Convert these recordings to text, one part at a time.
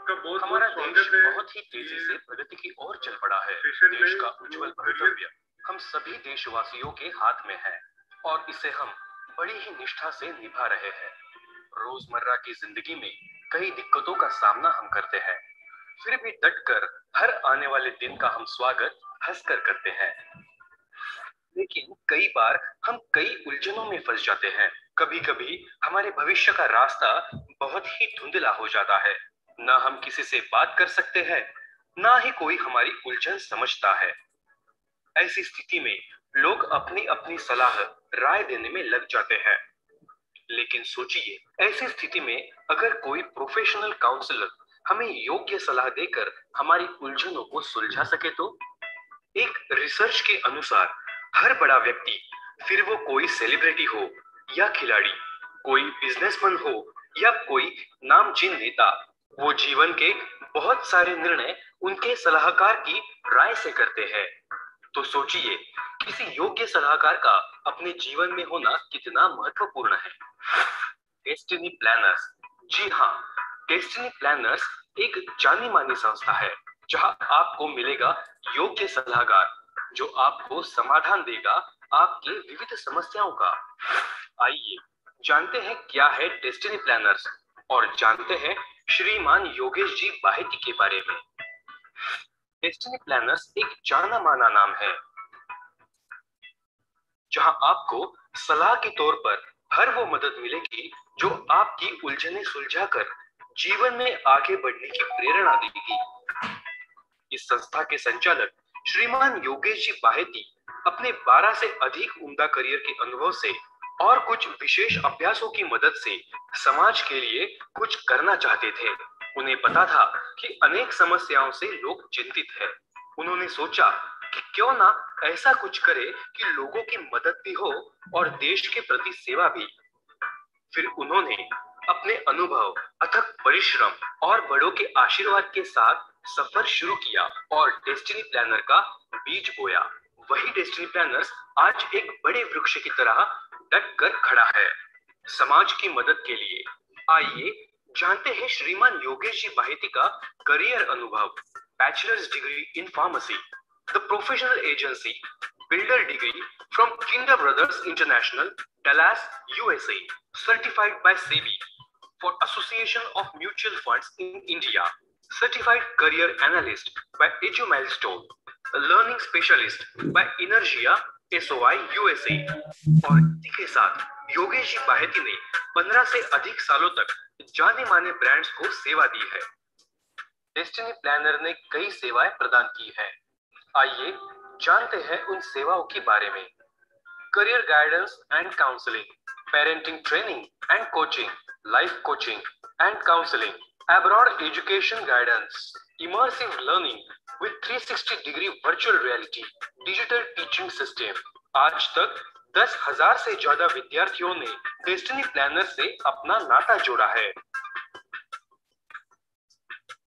हमारा देश बहुत ही तेजी से प्रगति की ओर चल पड़ा है। देश का उज्जवल भविष्य हम सभी देशवासियों के हाथ में है और इसे हम बड़ी ही निष्ठा से निभा रहे हैं। रोजमर्रा की जिंदगी में कई दिक्कतों का सामना हम करते हैं, फिर भी डटकर हर आने वाले दिन का हम स्वागत हंसकर करते हैं। लेकिन कई बार हम कई उलझनों में फंस जाते हैं। कभी कभी हमारे भविष्य का रास्ता बहुत ही धुंधला हो जाता है। ना हम किसी से बात कर सकते हैं, ना ही कोई हमारी उलझन समझता है। ऐसी स्थिति में लोग अपनी अपनी सलाह राय देने में लग जाते हैं। लेकिन सोचिए, ऐसी स्थिति में अगर कोई प्रोफेशनल काउंसलर हमें योग्य सलाह देकर हमारी उलझनों को सुलझा सके तो। एक रिसर्च के अनुसार हर बड़ा व्यक्ति, फिर वो कोई सेलिब्रिटी हो या खिलाड़ी, कोई बिजनेसमैन हो या कोई नामचीन नेता, वो जीवन के बहुत सारे निर्णय उनके सलाहकार की राय से करते हैं। तो सोचिए, किसी योग्य सलाहकार का अपने जीवन में होना कितना महत्वपूर्ण है। डेस्टिनी प्लानर्स, जी हाँ, डेस्टिनी प्लानर्स एक जानी मानी संस्था है जहां आपको मिलेगा योग्य सलाहकार जो आपको समाधान देगा आपकी विविध समस्याओं का। आइए जानते हैं क्या है डेस्टिनी प्लानर्स और जानते हैं श्रीमान योगेश जी बाहेती के बारे में। डेस्टिनी प्लानर्स एक जाना माना नाम है जहां आपको सलाह के तौर पर हर वो मदद मिलेगी जो आपकी उलझनें सुलझाकर जीवन में आगे बढ़ने की प्रेरणा देगी। इस संस्था के संचालक श्रीमान योगेश जी बाहेती अपने 12 से अधिक उम्दा करियर के अनुभव से और कुछ विशेष अभ्यासों की मदद से समाज के लिए कुछ करना चाहते थे। उन्हें पता था कि अनेक समस्याओं से लोग चिंतित हैं। उन्होंने सोचा कि क्यों ना ऐसा कुछ करे कि लोगों की मदद भी हो और देश के प्रति सेवा भी। फिर उन्होंने अपने अनुभव, अथक परिश्रम और बड़ों के आशीर्वाद के साथ सफर शुरू किया और डेस्टिनी प्लानर का बीज बोया। वही डेस्टिनी प्लानर्स आज एक बड़े वृक्ष की तरह डट कर खड़ा है समाज की मदद के लिए। आइए जानते हैं श्रीमान योगेश जी बाहेती का करियर अनुभव। Bachelors degree in pharmacy, the professional agency builder degree from Kinder brothers international, Dallas, USA, certified by SEBI for Association of Mutual Funds in India, certified career analyst by Edu Milestone, a learning specialist by Inertia SOI USA। और इसी के साथ योगेश जी बाहेती ने 15 से अधिक सालों तक जाने माने ब्रांड्स को सेवा दी है। डेस्टिनी प्लानर ने कई सेवाएं प्रदान की हैं। आइए जानते हैं उन सेवाओं के बारे में। Career guidance and counseling, parenting training and coaching, life coaching and counseling, abroad education guidance, immersive learning with 360-degree virtual reality, digital teaching system। आज तक 10,000 से ज्यादा विद्यार्थियों ने डेस्टिनी प्लानर से अपना नाता जोड़ा है।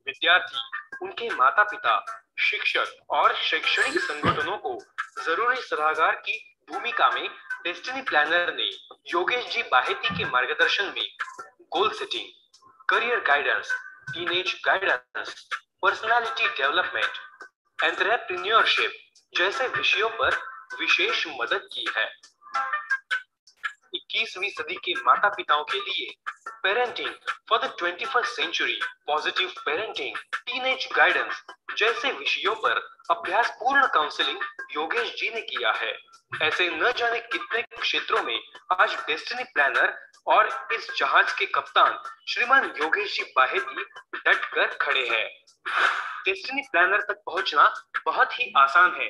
विद्यार्थी, उनके माता पिता, शिक्षक और शैक्षणिक संगठनों को जरूरी सलाहकार की भूमिका में डेस्टिनी प्लानर ने योगेश जी बाहेती के मार्गदर्शन में goal setting, career guidance, teenage guidance, personality development, entrepreneurship जैसे विषयों पर विशेष मदद की है। 21वीं सदी के माता पिताओं के लिए parenting for the 21st century, positive parenting, teenage guidance जैसे विषयों पर अभ्यास पूर्ण काउंसलिंग योगेश जी ने किया है। ऐसे न जाने कितने क्षेत्रों में आज डेस्टिनी प्लानर और इस जहाज के कप्तान श्रीमान योगेश जी बाहेती डट कर खड़े हैं। डेस्टिनी प्लानर तक पहुंचना बहुत ही आसान है,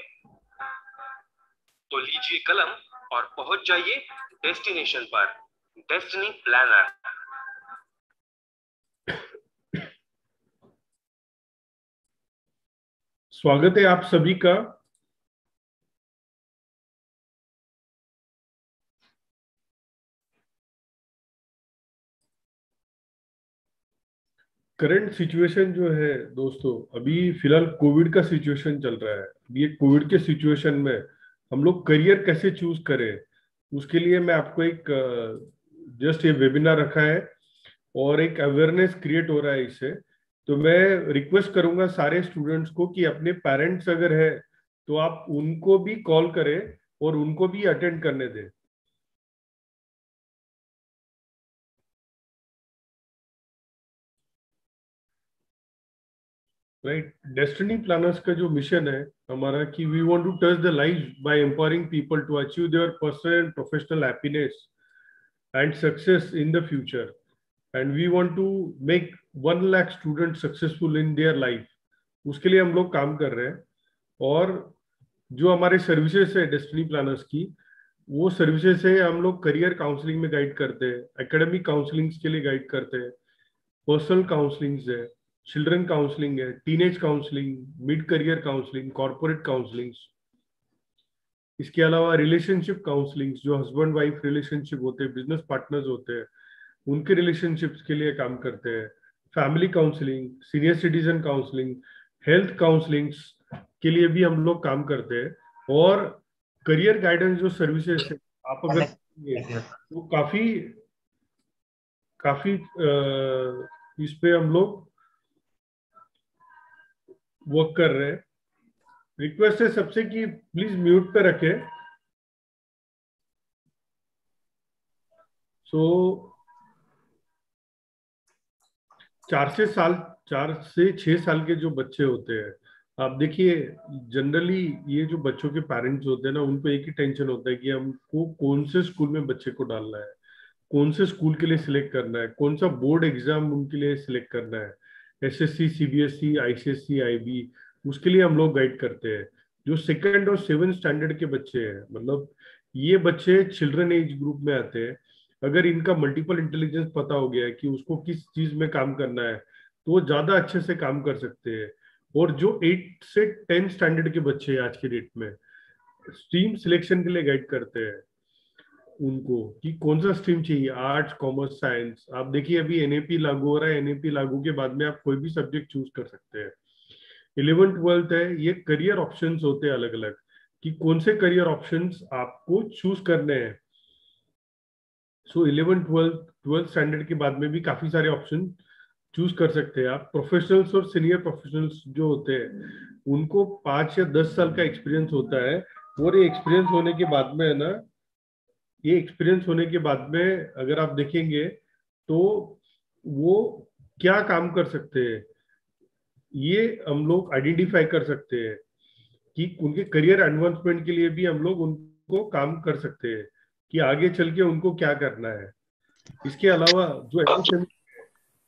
तो लीजिए कलम और पहुंच जाइए डेस्टिनेशन पर। Destiny Planner. स्वागत है आप सभी का। करंट सिचुएशन जो है दोस्तों, अभी फिलहाल कोविड का सिचुएशन चल रहा है। अभी ये कोविड के सिचुएशन में हम लोग करियर कैसे चूज करें, उसके लिए मैं आपको एक जस्ट ये वेबिनार रखा है और एक अवेयरनेस क्रिएट हो रहा है इससे। तो मैं रिक्वेस्ट करूंगा सारे स्टूडेंट्स को कि अपने पेरेंट्स अगर है तो आप उनको भी कॉल करें और उनको भी अटेंड करने दें। राइट, डेस्टिनी प्लानर्स का जो मिशन है हमारा कि we want to touch the life by empowering people to achieve their personal and professional happiness and success in the future, and we want to make 1 lakh student successful in their life. उसके लिए हम लोग काम कर रहे हैं। और जो हमारे सर्विसेज है डेस्टिनी प्लानर्स की, वो सर्विसेज है हम लोग करियर काउंसलिंग में गाइड करते हैं, एकेडमिक काउंसलिंग के लिए गाइड करते हैं, पर्सनल काउंसलिंग है, चिल्ड्रन काउंसलिंग है, teenage counselling, mid career counselling, corporate counselling. इसके अलावा रिलेशनशिप काउंसलिंग, जो हस्बैंड वाइफ रिलेशनशिप होते हैं, बिजनेस पार्टनर्स होते हैं, उनके रिलेशनशिप्स के लिए काम करते हैं, family counselling, senior citizen counselling, health counselling के लिए भी हम लोग काम करते हैं। और करियर गाइडेंस जो सर्विसेज है आप अगर वो काफी काफी इस पे हम लोग वर्क कर रहे हैं। रिक्वेस्ट है सबसे कि प्लीज म्यूट पे रखें। सो 4 से 6 साल के जो बच्चे होते हैं, आप देखिए जनरली ये जो बच्चों के पेरेंट्स होते हैं ना, उनको एक ही टेंशन होता है कि हमको कौन से स्कूल में बच्चे को डालना है, कौन से स्कूल के लिए सिलेक्ट करना है, कौन सा बोर्ड एग्जाम उनके लिए सिलेक्ट करना है, एसएससी, सीबीएसई, आईसीएसई, आईबी। उसके लिए हम लोग गाइड करते हैं। जो सेकंड और 7th स्टैंडर्ड के बच्चे हैं, मतलब ये बच्चे चिल्ड्रन एज ग्रुप में आते हैं। अगर इनका मल्टीपल इंटेलिजेंस पता हो गया है कि उसको किस चीज में काम करना है, तो वो ज्यादा अच्छे से काम कर सकते हैं। और जो 8 से 10 स्टैंडर्ड के बच्चे हैं आज के डेट में, स्ट्रीम सिलेक्शन के लिए गाइड करते हैं उनको कि कौन सा स्ट्रीम चाहिए, आर्ट्स, कॉमर्स, साइंस। आप देखिए अभी एनएपी लागू हो रहा है, एनएपी लागू के बाद में आप कोई भी सब्जेक्ट चूज कर सकते हैं। 11th 12th है, ये करियर ऑप्शंस होते हैं अलग अलग कि कौन से करियर ऑप्शंस आपको चूज करने हैं। सो 11th 12th स्टैंडर्ड के बाद में भी काफी सारे ऑप्शन चूज कर सकते हैं आप। प्रोफेशनल्स और सीनियर प्रोफेशनल्स जो होते हैं उनको 5 या 10 साल का एक्सपीरियंस होता है। और ये एक्सपीरियंस होने के बाद में है ना, ये एक्सपीरियंस होने के बाद में अगर आप देखेंगे तो वो क्या काम कर सकते हैं, ये हम लोग आइडेंटिफाई कर सकते हैं कि उनके करियर एडवांसमेंट के लिए भी हम लोग उनको काम कर सकते हैं कि आगे चल के उनको क्या करना है। इसके अलावा जो एमएसएमई,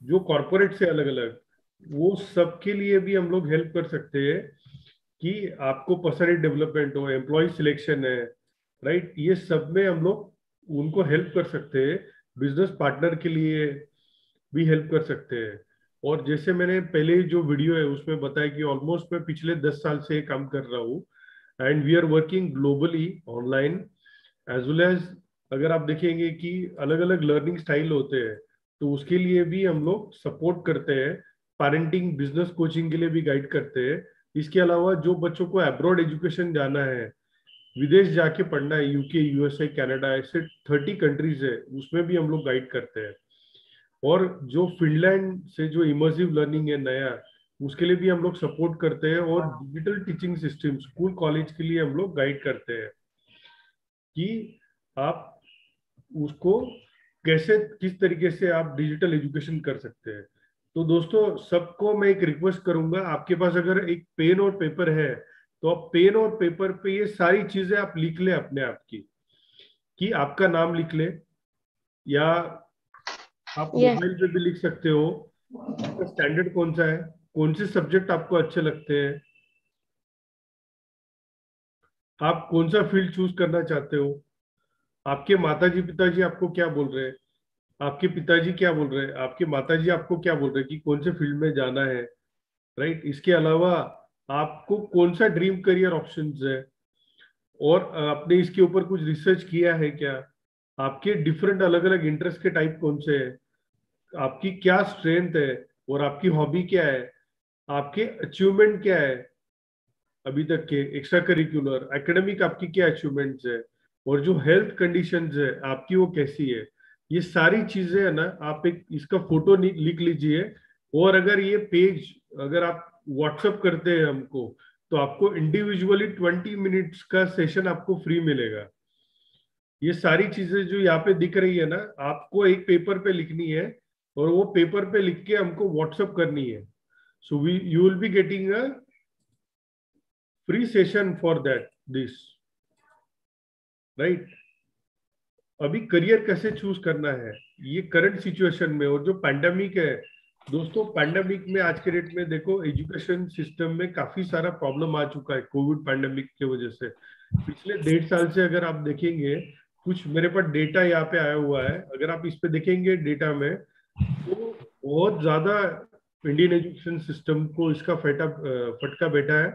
जो कॉरपोरेट से अलग अलग, वो सबके लिए भी हम लोग हेल्प कर सकते हैं कि आपको पर्सनल डेवलपमेंट हो, एम्प्लॉय सिलेक्शन है, राइट, ये सब में हम लोग उनको हेल्प कर सकते हैं। बिजनेस पार्टनर के लिए भी हेल्प कर सकते हैं। और जैसे मैंने पहले जो वीडियो है उसमें बताया कि ऑलमोस्ट मैं पिछले 10 साल से काम कर रहा हूँ, and we are working globally online as well as. अगर आप देखेंगे कि अलग अलग लर्निंग स्टाइल होते हैं, तो उसके लिए भी हम लोग सपोर्ट करते हैं। पेरेंटिंग, बिजनेस कोचिंग के लिए भी गाइड करते हैं। इसके अलावा जो बच्चों को अब्रॉड एजुकेशन जाना है, विदेश जाके पढ़ना है, यूके, यूएसए, कनाडा, ऐसे 30 कंट्रीज है, उसमें भी हम लोग गाइड करते हैं। और जो फिनलैंड से जो इमर्सिव लर्निंग है नया, उसके लिए भी हम लोग सपोर्ट करते हैं। और digital teaching system school college के लिए हम लोग गाइड करते हैं कि आप उसको कैसे, किस तरीके से आप डिजिटल एजुकेशन कर सकते हैं। तो दोस्तों सबको मैं एक रिक्वेस्ट करूंगा, आपके पास अगर एक पेन और पेपर है तो आप पेन और पेपर पे ये सारी चीजें आप लिख ले अपने आप की, कि आपका नाम लिख ले, या आप मोबाइल पे भी लिख सकते हो। आपका स्टैंडर्ड कौन सा है, कौन से सब्जेक्ट आपको अच्छे लगते हैं, आप कौन सा फील्ड चूज करना चाहते हो, आपके माताजी पिताजी आपको क्या बोल रहे हैं, आपके पिताजी क्या बोल रहे हैं, आपके माताजी आपको क्या बोल रहे हैं कि कौन से फील्ड में जाना है, राइट। इसके अलावा आपको कौन सा ड्रीम करियर ऑप्शंस है, और आपने इसके ऊपर कुछ रिसर्च किया है क्या, आपके डिफरेंट अलग अलग इंटरेस्ट के टाइप कौन से हैं, आपकी क्या स्ट्रेंथ है, और आपकी हॉबी क्या है, आपके अचीवमेंट क्या है अभी तक के, एक्स्ट्रा करिकुलर एकेडमिक आपकी क्या अचीवमेंट्स है, और जो हेल्थ कंडीशंस है आपकी वो कैसी है। ये सारी चीजें है ना, आप एक इसका फोटो लिख लीजिए, और अगर ये पेज अगर आप व्हाट्सएप करते हैं हमको, तो आपको इंडिविजुअली 20 मिनट्स का सेशन आपको फ्री मिलेगा। ये सारी चीजें जो यहाँ पे दिख रही है ना, आपको एक पेपर पे लिखनी है और वो पेपर पे लिख के हमको व्हाट्सएप करनी है। So we you will be getting a free session for that this, right. अभी करियर कैसे चूज करना है ये करंट सिचुएशन में, और जो पैंडेमिक है दोस्तों, पैंडेमिक में आज के डेट में देखो एजुकेशन सिस्टम में काफी सारा प्रॉब्लम आ चुका है कोविड पैंडेमिक की वजह से। पिछले 1.5 साल से अगर आप देखेंगे, कुछ मेरे पास डेटा यहाँ पे आया हुआ है, अगर आप इस पे देखेंगे डेटा में, तो बहुत ज्यादा इंडियन एजुकेशन सिस्टम को इसका फटका बैठा है,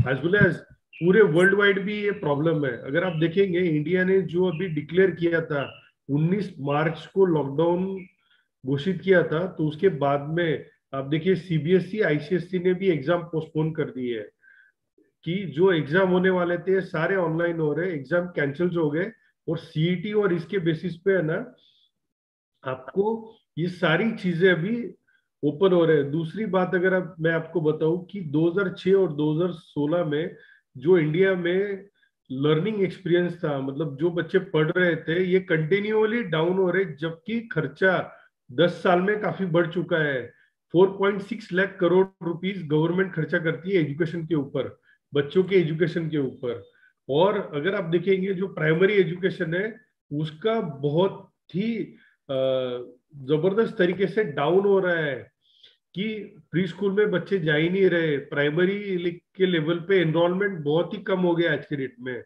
एज वेल एज पूरे वर्ल्ड वाइड भी ये प्रॉब्लम है। अगर आप देखेंगे इंडिया ने जो अभी डिक्लेयर किया था 19 मार्च को लॉकडाउन घोषित किया था, तो उसके बाद में आप देखिए सीबीएसई आईसीएसई ने भी एग्जाम पोस्टपोन कर दिए है, कि जो एग्जाम होने वाले थे सारे ऑनलाइन हो रहे, एग्जाम कैंसिल हो गए, और सीईटी और इसके बेसिस पे है ना आपको ये सारी चीजें अभी ओपन हो रहे हैं। दूसरी बात अगर मैं आपको बताऊं कि 2006 और 2016 में जो इंडिया में लर्निंग एक्सपीरियंस था, मतलब जो बच्चे पढ़ रहे थे, ये कंटिन्यूअली डाउन हो रहे, जबकि खर्चा 10 साल में काफी बढ़ चुका है। 4.6 लाख करोड़ रुपीस गवर्नमेंट खर्चा करती है एजुकेशन के ऊपर, बच्चों के एजुकेशन के ऊपर। और अगर आप देखेंगे जो प्राइमरी एजुकेशन है उसका बहुत ही जबरदस्त तरीके से डाउन हो रहा है, कि प्री स्कूल में बच्चे जा ही नहीं रहे, प्राइमरी के लेवल पे एनरोलमेंट बहुत ही कम हो गया आज के डेट में।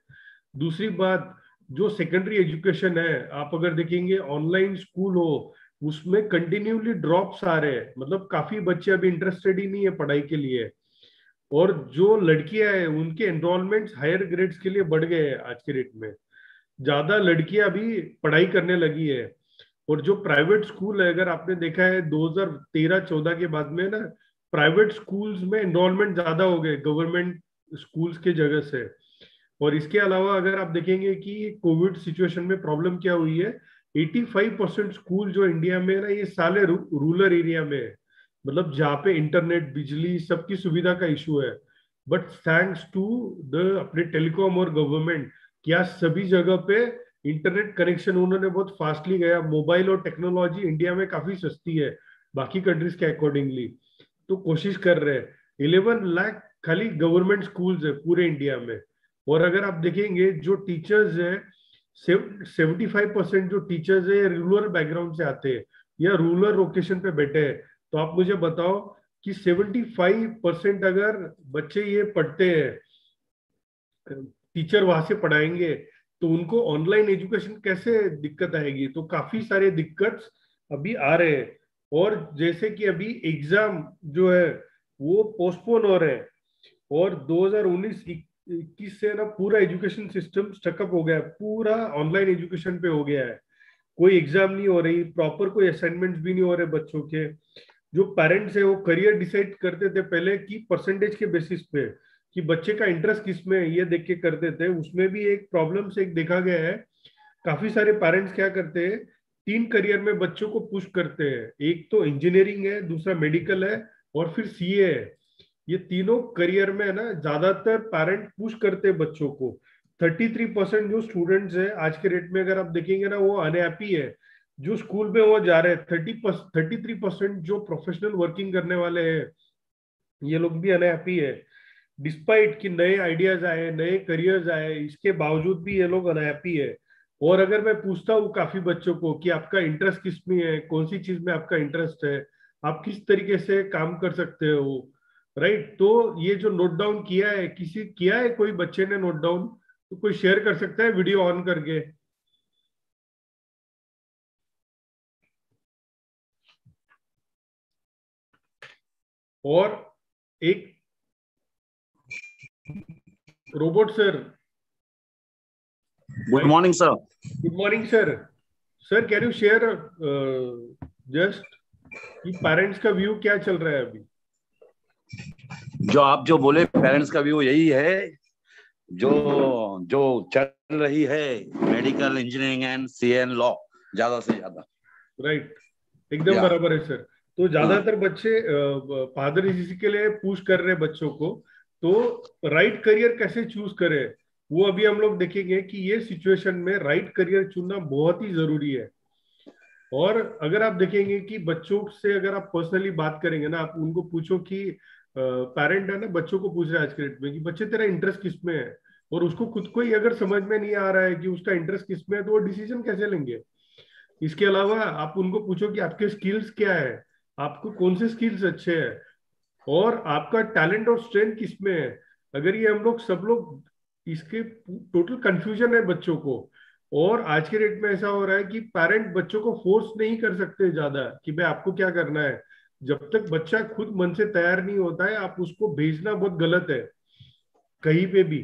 दूसरी बात, जो सेकेंडरी एजुकेशन है, आप अगर देखेंगे ऑनलाइन स्कूल हो, उसमें कंटिन्यूली ड्रॉप्स आ रहे हैं, मतलब काफी बच्चे अभी इंटरेस्टेड ही नहीं है पढ़ाई के लिए। और जो लड़कियां हैं उनके एनरोलमेंट हायर ग्रेड्स के लिए बढ़ गए हैं आज के डेट में, ज्यादा लड़कियां भी पढ़ाई करने लगी है। और जो प्राइवेट स्कूल है, अगर आपने देखा है 2013-14 के बाद में ना, प्राइवेट स्कूल्स में एनरोलमेंट ज्यादा हो गए गवर्नमेंट स्कूल्स के जगह से। और इसके अलावा अगर आप देखेंगे कि कोविड सिचुएशन में प्रॉब्लम क्या हुई है, 85% स्कूल जो इंडिया में है ना, ये सारे रूरल एरिया में है, मतलब जहाँ पे इंटरनेट बिजली सबकी सुविधा का इशू है। बट थैंक्स टू द अपने टेलीकॉम और गवर्नमेंट, क्या सभी जगह पे इंटरनेट कनेक्शन उन्होंने बहुत फास्टली गया। मोबाइल और टेक्नोलॉजी इंडिया में काफी सस्ती है बाकी कंट्रीज के अकॉर्डिंगली, तो कोशिश कर रहे हैं। 11 लाख खाली गवर्नमेंट स्कूल्स है पूरे इंडिया में। और अगर आप देखेंगे जो टीचर्स है, 75% जो टीचर्स है रूरल बैकग्राउंड से आते हैं या रूरल लोकेशन पे बैठे हैं। तो आप मुझे बताओ कि 75% अगर बच्चे ये पढ़ते हैं, टीचर वहां से पढ़ाएंगे, तो उनको ऑनलाइन एजुकेशन कैसे दिक्कत आएगी? तो काफी सारे दिक्कत अभी आ रहे हैं। और जैसे कि अभी एग्जाम जो है वो पोस्टपोन हो रहे हैं, और 2019-21 से ना पूरा एजुकेशन सिस्टम स्टकअप हो गया है, पूरा ऑनलाइन एजुकेशन पे हो गया है। कोई एग्जाम नहीं हो रही प्रॉपर, कोई असाइनमेंट्स भी नहीं हो रहे बच्चों के। जो पेरेंट्स है वो करियर डिसाइड करते थे पहले की परसेंटेज के बेसिस पे, कि बच्चे का इंटरेस्ट किस में है ये देख के करते थे। उसमें भी एक प्रॉब्लम से एक देखा गया है, काफी सारे पेरेंट्स क्या करते हैं, 3 करियर में बच्चों को पुश करते हैं। एक तो इंजीनियरिंग है, दूसरा मेडिकल है, और फिर सीए है। ये तीनों करियर में है ना ज्यादातर पेरेंट पुश करते हैं बच्चों को। 33% जो स्टूडेंट्स है आज के डेट में अगर आप देखेंगे ना, वो अनहैप्पी है जो स्कूल में वो जा रहे हैं। 33% जो प्रोफेशनल वर्किंग करने वाले हैं, ये लोग भी अनहैप्पी है। डिस्पाइट कि नए आइडियाज आए, नए करियर्स आए, इसके बावजूद भी ये लोग अनहैप्पी है। और अगर मैं पूछता हूँ काफी बच्चों को कि आपका इंटरेस्ट किस में है, कौन सी चीज में आपका इंटरेस्ट है, आप किस तरीके से काम कर सकते हो, राइट। तो ये जो नोट डाउन किया है, किसी किया है कोई बच्चे ने नोट डाउन, तो कोई शेयर कर सकता है वीडियो ऑन करके? और एक robot sir, good morning sir. Good morning sir. Sir can you share just कि पेरेंट्स का व्यू क्या चल रहा है अभी? जो बोले पेरेंट्स का व्यू यही है, जो चल रही है medical, engineering and CA and law, ज्यादा से ज्यादा। राइट, एकदम बराबर है सर। तो ज्यादातर बच्चे फादर इसी के लिए पुश कर रहे हैं बच्चों को, तो राइट करियर कैसे चूज करें वो अभी हम लोग देखेंगे कि ये सिचुएशन में राइट करियर चुनना बहुत ही जरूरी है। और अगर आप देखेंगे कि बच्चों से अगर आप पर्सनली बात करेंगे ना, आप उनको पूछो कि पेरेंट है ना बच्चों को पूछ रहे हैं आज के डेट में कि बच्चे तेरा इंटरेस्ट किस में है, और उसको खुद को ही अगर समझ में नहीं आ रहा है कि उसका इंटरेस्ट किस में है, तो वो डिसीजन कैसे लेंगे। इसके अलावा आप उनको पूछो कि आपके स्किल्स क्या है, आपको कौन से स्किल्स अच्छे हैं, और आपका टैलेंट और स्ट्रेंथ किस में है। अगर ये हम लोग सब लोग इसके टोटल कंफ्यूजन है बच्चों को। और आज के डेट में ऐसा हो रहा है कि पेरेंट बच्चों को फोर्स नहीं कर सकते ज्यादा कि भाई आपको क्या करना है। जब तक बच्चा खुद मन से तैयार नहीं होता है, आप उसको भेजना बहुत गलत है कहीं पे भी।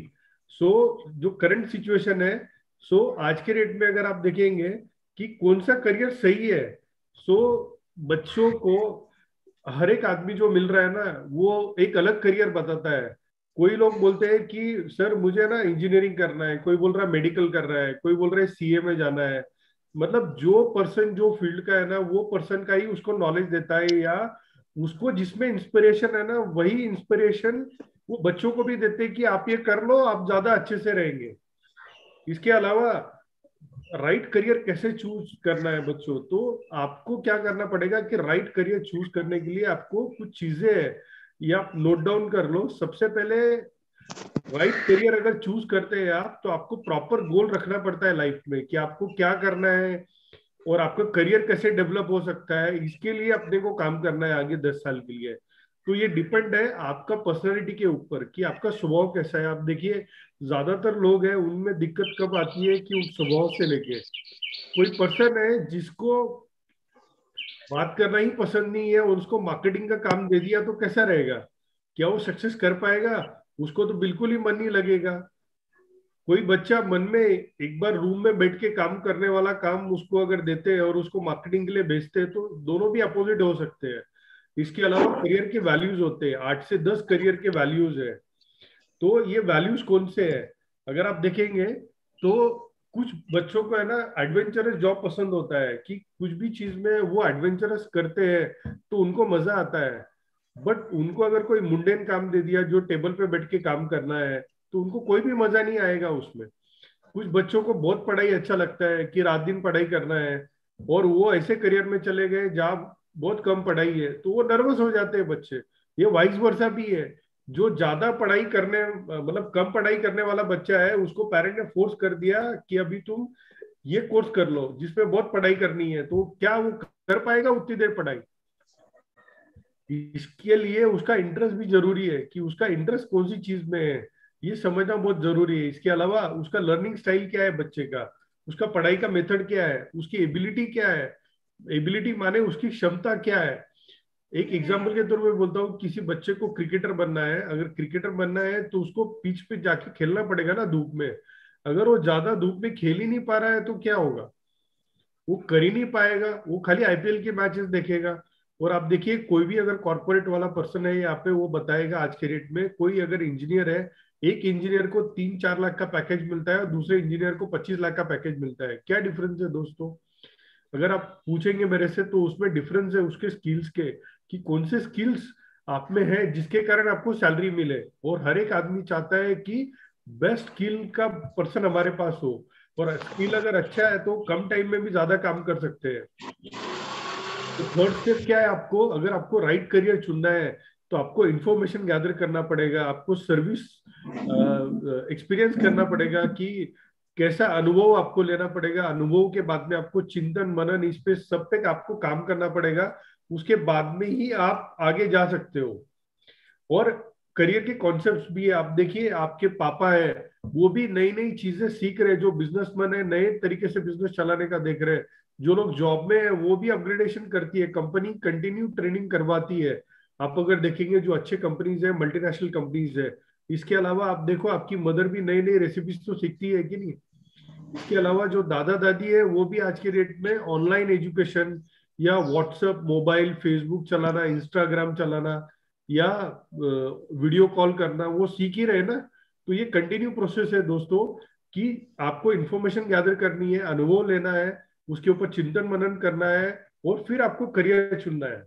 सो जो करंट सिचुएशन है, सो आज के डेट में अगर आप देखेंगे कि कौन सा करियर सही है, सो बच्चों को हर एक आदमी जो मिल रहा है ना वो एक अलग करियर बताता है। कोई लोग बोलते हैं कि सर मुझे ना इंजीनियरिंग करना है, कोई बोल रहा है मेडिकल कर रहा है, कोई बोल रहा है सीए में जाना है। मतलब जो पर्सन जो फील्ड का है ना वो पर्सन का ही उसको नॉलेज देता है, या उसको जिसमें इंस्पिरेशन है ना वही इंस्पिरेशन वो बच्चों को भी देते हैं कि आप ये कर लो, आप ज्यादा अच्छे से रहेंगे। इसके अलावा राइट करियर कैसे चूज करना है बच्चों, तो आपको क्या करना पड़ेगा कि राइट करियर चूज करने के लिए आपको कुछ चीजें है, ये आप नोट डाउन कर लो। सबसे पहले राइट करियर अगर चूज करते हैं आप, तो आपको प्रॉपर गोल रखना पड़ता है लाइफ में कि आपको क्या करना है और आपका करियर कैसे डेवलप हो सकता है। इसके लिए अपने को काम करना है आगे 10 साल के लिए। तो ये डिपेंड है आपका पर्सनालिटी के ऊपर कि आपका स्वभाव कैसा है। आप देखिए ज्यादातर लोग हैं उनमें दिक्कत कब आती है कि उस स्वभाव से लेके कोई पर्सन है जिसको बात करना ही पसंद नहीं है और उसको मार्केटिंग का काम दे दिया तो कैसा रहेगा, क्या वो सक्सेस कर पाएगा? उसको तो बिल्कुल ही मन नहीं लगेगा। कोई बच्चा मन में एक बार रूम में बैठ के काम करने वाला काम उसको अगर देते हैं और उसको मार्केटिंग के लिए भेजते हैं, तो दोनों भी अपोजिट हो सकते हैं। इसके अलावा करियर के वैल्यूज होते हैं, 8 से 10 करियर के वैल्यूज है। तो ये वैल्यूज कौन से है अगर आप देखेंगे, तो कुछ बच्चों को है ना एडवेंचरस जॉब पसंद होता है कि कुछ भी चीज में वो एडवेंचरस करते हैं तो उनको मजा आता है। बट उनको अगर कोई मुंडेन काम दे दिया जो टेबल पे बैठ के काम करना है, तो उनको कोई भी मजा नहीं आएगा उसमें। कुछ बच्चों को बहुत पढ़ाई अच्छा लगता है कि रात दिन पढ़ाई करना है, और वो ऐसे करियर में चले गए जहाँ बहुत कम पढ़ाई है तो वो नर्वस हो जाते हैं बच्चे। ये वाइस वर्सा भी है। जो ज्यादा पढ़ाई करने मतलब कम पढ़ाई करने वाला बच्चा है उसको पेरेंट ने फोर्स कर दिया कि अभी तुम ये कोर्स कर लो जिसमें बहुत पढ़ाई करनी है, तो क्या वो कर पाएगा उतनी देर पढ़ाई? इसके लिए उसका इंटरेस्ट भी जरूरी है कि उसका इंटरेस्ट कौन सी चीज में है, ये समझना बहुत जरूरी है। इसके अलावा उसका लर्निंग स्टाइल क्या है बच्चे का, उसका पढ़ाई का मेथड क्या है, उसकी एबिलिटी क्या है। एबिलिटी माने उसकी क्षमता क्या है। एक एग्जाम्पल के तौर पे बोलता हूँ, किसी बच्चे को क्रिकेटर बनना है, अगर क्रिकेटर बनना है तो उसको पिच पे जाके खेलना पड़ेगा ना धूप में। अगर वो ज्यादा धूप में खेल ही नहीं पा रहा है तो क्या होगा, वो कर ही नहीं पाएगा, वो खाली आईपीएल के मैचेस देखेगा। और आप देखिए कोई भी अगर कॉर्पोरेट वाला पर्सन है यहाँ पे, वो बताएगा आज के डेट में कोई अगर इंजीनियर है, एक इंजीनियर को 3-4 लाख का पैकेज मिलता है और दूसरे इंजीनियर को 25 लाख का पैकेज मिलता है। क्या डिफरेंस है दोस्तों? अगर आप पूछेंगे मेरे से तो उसमें डिफरेंस है उसके स्किल्स के, कि कौन से स्किल्स आप में है जिसके कारण आपको सैलरी मिले। और हर एक आदमी चाहता है कि बेस्ट स्किल का पर्सन हमारे पास हो, और स्किल अगर अच्छा है तो कम टाइम में भी ज्यादा काम कर सकते हैं। तो थर्ड स्टेप क्या है, आपको अगर आपको राइट करियर चुनना है तो आपको इंफॉर्मेशन गैदर करना पड़ेगा, आपको सर्विस एक्सपीरियंस करना पड़ेगा कि कैसा अनुभव आपको लेना पड़ेगा। अनुभव के बाद में आपको चिंतन मनन इस पे सब पे आपको काम करना पड़ेगा। उसके बाद में ही आप आगे जा सकते हो। और करियर के कॉन्सेप्ट्स भी है। आप देखिए आपके पापा है, वो भी नई नई चीजें सीख रहे हैं, जो बिजनेसमैन है नए तरीके से बिजनेस चलाने का देख रहे हैं। जो लोग जॉब में है वो भी अपग्रेडेशन करती है, कंपनी कंटिन्यू ट्रेनिंग करवाती है। आप अगर देखेंगे जो अच्छे कंपनीज है, मल्टीनेशनल कंपनीज है। इसके अलावा आप देखो आपकी मदर भी नई नई रेसिपीज तो सीखती है कि नहीं। इसके अलावा जो दादा दादी है वो भी आज के डेट में ऑनलाइन एजुकेशन या व्हाट्सएप मोबाइल फेसबुक चलाना इंस्टाग्राम चलाना या वीडियो कॉल करना वो सीख ही रहे ना। तो ये कंटिन्यू प्रोसेस है दोस्तों, कि आपको इंफॉर्मेशन गैदर करनी है, अनुभव लेना है, उसके ऊपर चिंतन मनन करना है, और फिर आपको करियर चुनना है।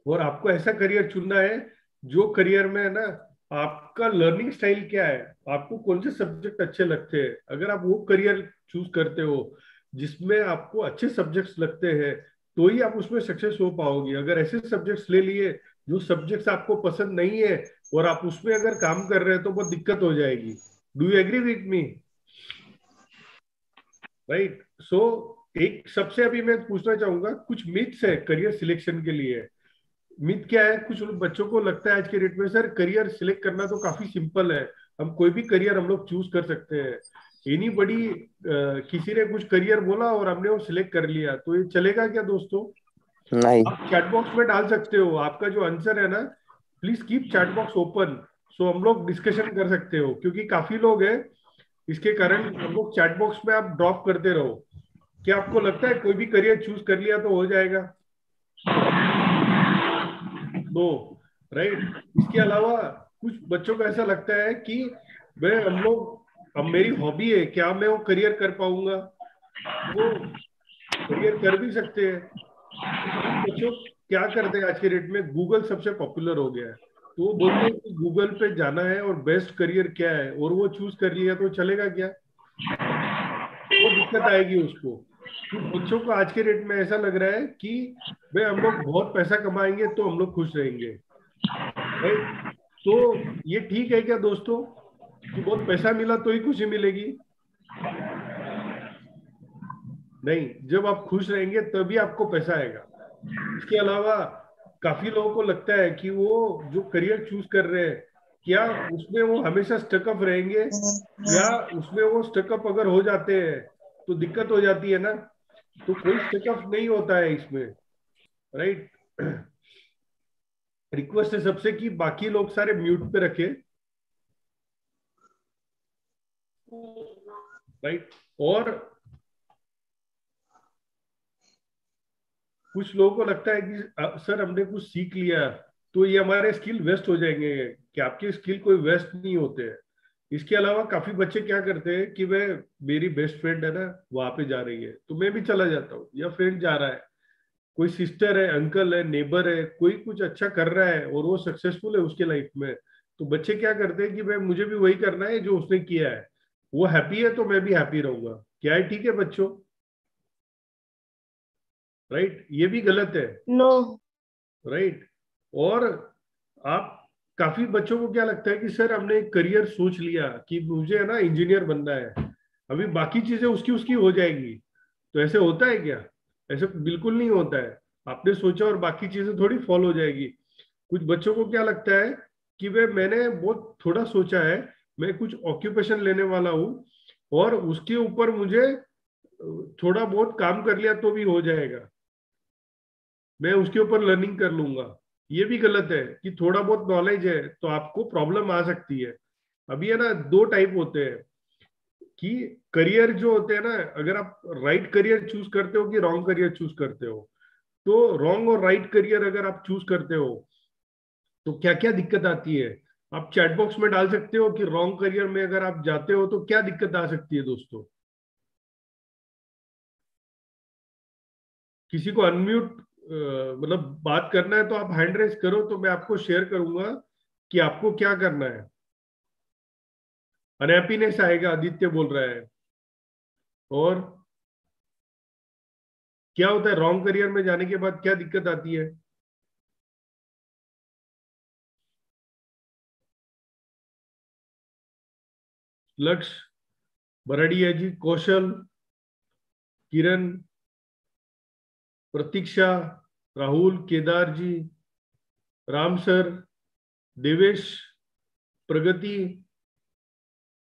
और आपको ऐसा करियर चुनना है जो करियर में है ना, आपका लर्निंग स्टाइल क्या है, आपको कौन से सब्जेक्ट अच्छे लगते हैं। अगर आप वो करियर चूज करते हो जिसमें आपको अच्छे सब्जेक्ट्स लगते हैं, तो ही आप उसमें सक्सेस हो पाओगे। अगर ऐसे सब्जेक्ट्स ले लिए जो सब्जेक्ट्स आपको पसंद नहीं है और आप उसमें अगर काम कर रहे हैं तो बहुत दिक्कत हो जाएगी। Do you agree with me? Right. So एक सबसे अभी मैं पूछना चाहूंगा, कुछ मिथ्स है करियर सिलेक्शन के लिए। मिथ क्या है? कुछ बच्चों को लगता है आज के डेट में सर करियर सिलेक्ट करना तो काफी सिंपल है, हम कोई भी करियर हम लोग चूज कर सकते हैं। एनी बड़ी किसी ने कुछ करियर बोला और हमने वो सिलेक्ट कर लिया, तो ये चलेगा क्या दोस्तों? नहीं। आप चैट बॉक्स में डाल सकते हो आपका जो आंसर है ना, please keep chat box open, so हम लोग डिस्कशन कर सकते हो, क्योंकि काफी लोग हैं। इसके कारण हम लोग चैट बॉक्स में आप ड्रॉप करते रहो। क्या आपको लगता है कोई भी करियर चूज कर लिया तो हो जाएगा? No, right. इसके अलावा कुछ बच्चों को ऐसा लगता है कि मैं हम लोग अब मेरी हॉबी है, क्या मैं वो करियर कर पाऊंगा? वो करियर कर भी सकते हैं। कुछ बच्चों क्या करते हैं आज के डेट में, गूगल सबसे पॉपुलर हो गया है, तो वो बोलते हैं कि गूगल पे जाना है और बेस्ट करियर क्या है, और वो चूज कर लिया तो चलेगा क्या? वो दिक्कत आएगी उसको। कुछ बच्चों को आज के डेट में ऐसा लग रहा है कि भाई हम लोग बहुत पैसा कमाएंगे तो हम लोग खुश रहेंगे, राइट। तो ये ठीक है क्या दोस्तों कि बहुत पैसा मिला तो ही खुशी मिलेगी? नहीं, जब आप खुश रहेंगे तभी आपको पैसा आएगा। इसके अलावा काफी लोगों को लगता है कि वो जो करियर चूज कर रहे हैं, क्या उसमें वो हमेशा स्टकअप रहेंगे, या उसमें वो स्टकअप अगर हो जाते हैं तो दिक्कत हो जाती है ना। तो कोई स्टकअप नहीं होता है इसमें, राइट। रिक्वेस्ट है सबसे कि बाकी लोग सारे म्यूट पे रखे, राइट। और कुछ लोगों को लगता है कि सर हमने कुछ सीख लिया तो ये हमारे स्किल वेस्ट हो जाएंगे, कि आपके स्किल कोई वेस्ट नहीं होते हैं। इसके अलावा काफी बच्चे क्या करते हैं कि वे, मेरी बेस्ट फ्रेंड है ना वहां पे जा रही है तो मैं भी चला जाता हूँ, या फ्रेंड जा रहा है, कोई सिस्टर है, अंकल है, नेबर है, कोई कुछ अच्छा कर रहा है और वो सक्सेसफुल है उसके लाइफ में, तो बच्चे क्या करते हैं कि भाई मुझे भी वही करना है जो उसने किया है, वो हैप्पी है तो मैं भी हैप्पी रहूंगा। क्या है? ठीक है बच्चों, राइट। ये भी गलत है, नो। राइट। और आप, काफी बच्चों को क्या लगता है कि सर हमने एक करियर सोच लिया कि मुझे है ना इंजीनियर बनना है, अभी बाकी चीजें उसकी उसकी हो जाएंगी। तो ऐसे होता है क्या? ऐसे बिल्कुल नहीं होता है। आपने सोचा और बाकी चीजें थोड़ी फॉलो हो जाएगी। कुछ बच्चों को क्या लगता है कि वे, मैंने बहुत थोड़ा सोचा है, मैं कुछ ऑक्यूपेशन लेने वाला हूँ और उसके ऊपर मुझे थोड़ा बहुत काम कर लिया तो भी हो जाएगा, मैं उसके ऊपर लर्निंग कर लूंगा। ये भी गलत है कि थोड़ा बहुत नॉलेज है तो आपको प्रॉब्लम आ सकती है। अभी है ना, दो टाइप होते हैं कि करियर जो होते हैं ना, अगर आप राइट करियर चूज करते हो कि रॉन्ग करियर चूज करते हो। तो रॉन्ग और राइट करियर अगर आप चूज करते हो तो क्या क्या दिक्कत आती है, आप चैट बॉक्स में डाल सकते हो कि रॉन्ग करियर में अगर आप जाते हो तो क्या दिक्कत आ सकती है दोस्तों। किसी को अनम्यूट मतलब बात करना है तो आप हैंड रेस करो, तो मैं आपको शेयर करूंगा कि आपको क्या करना है। अनहैप्पीनेस आएगा, आदित्य बोल रहा है। और क्या होता है रॉन्ग करियर में जाने के बाद, क्या दिक्कत आती है? लक्ष्य, बरड़िया जी, कौशल, किरण, प्रतीक्षा, राहुल, केदार जी, राम सर, देवेश, प्रगति।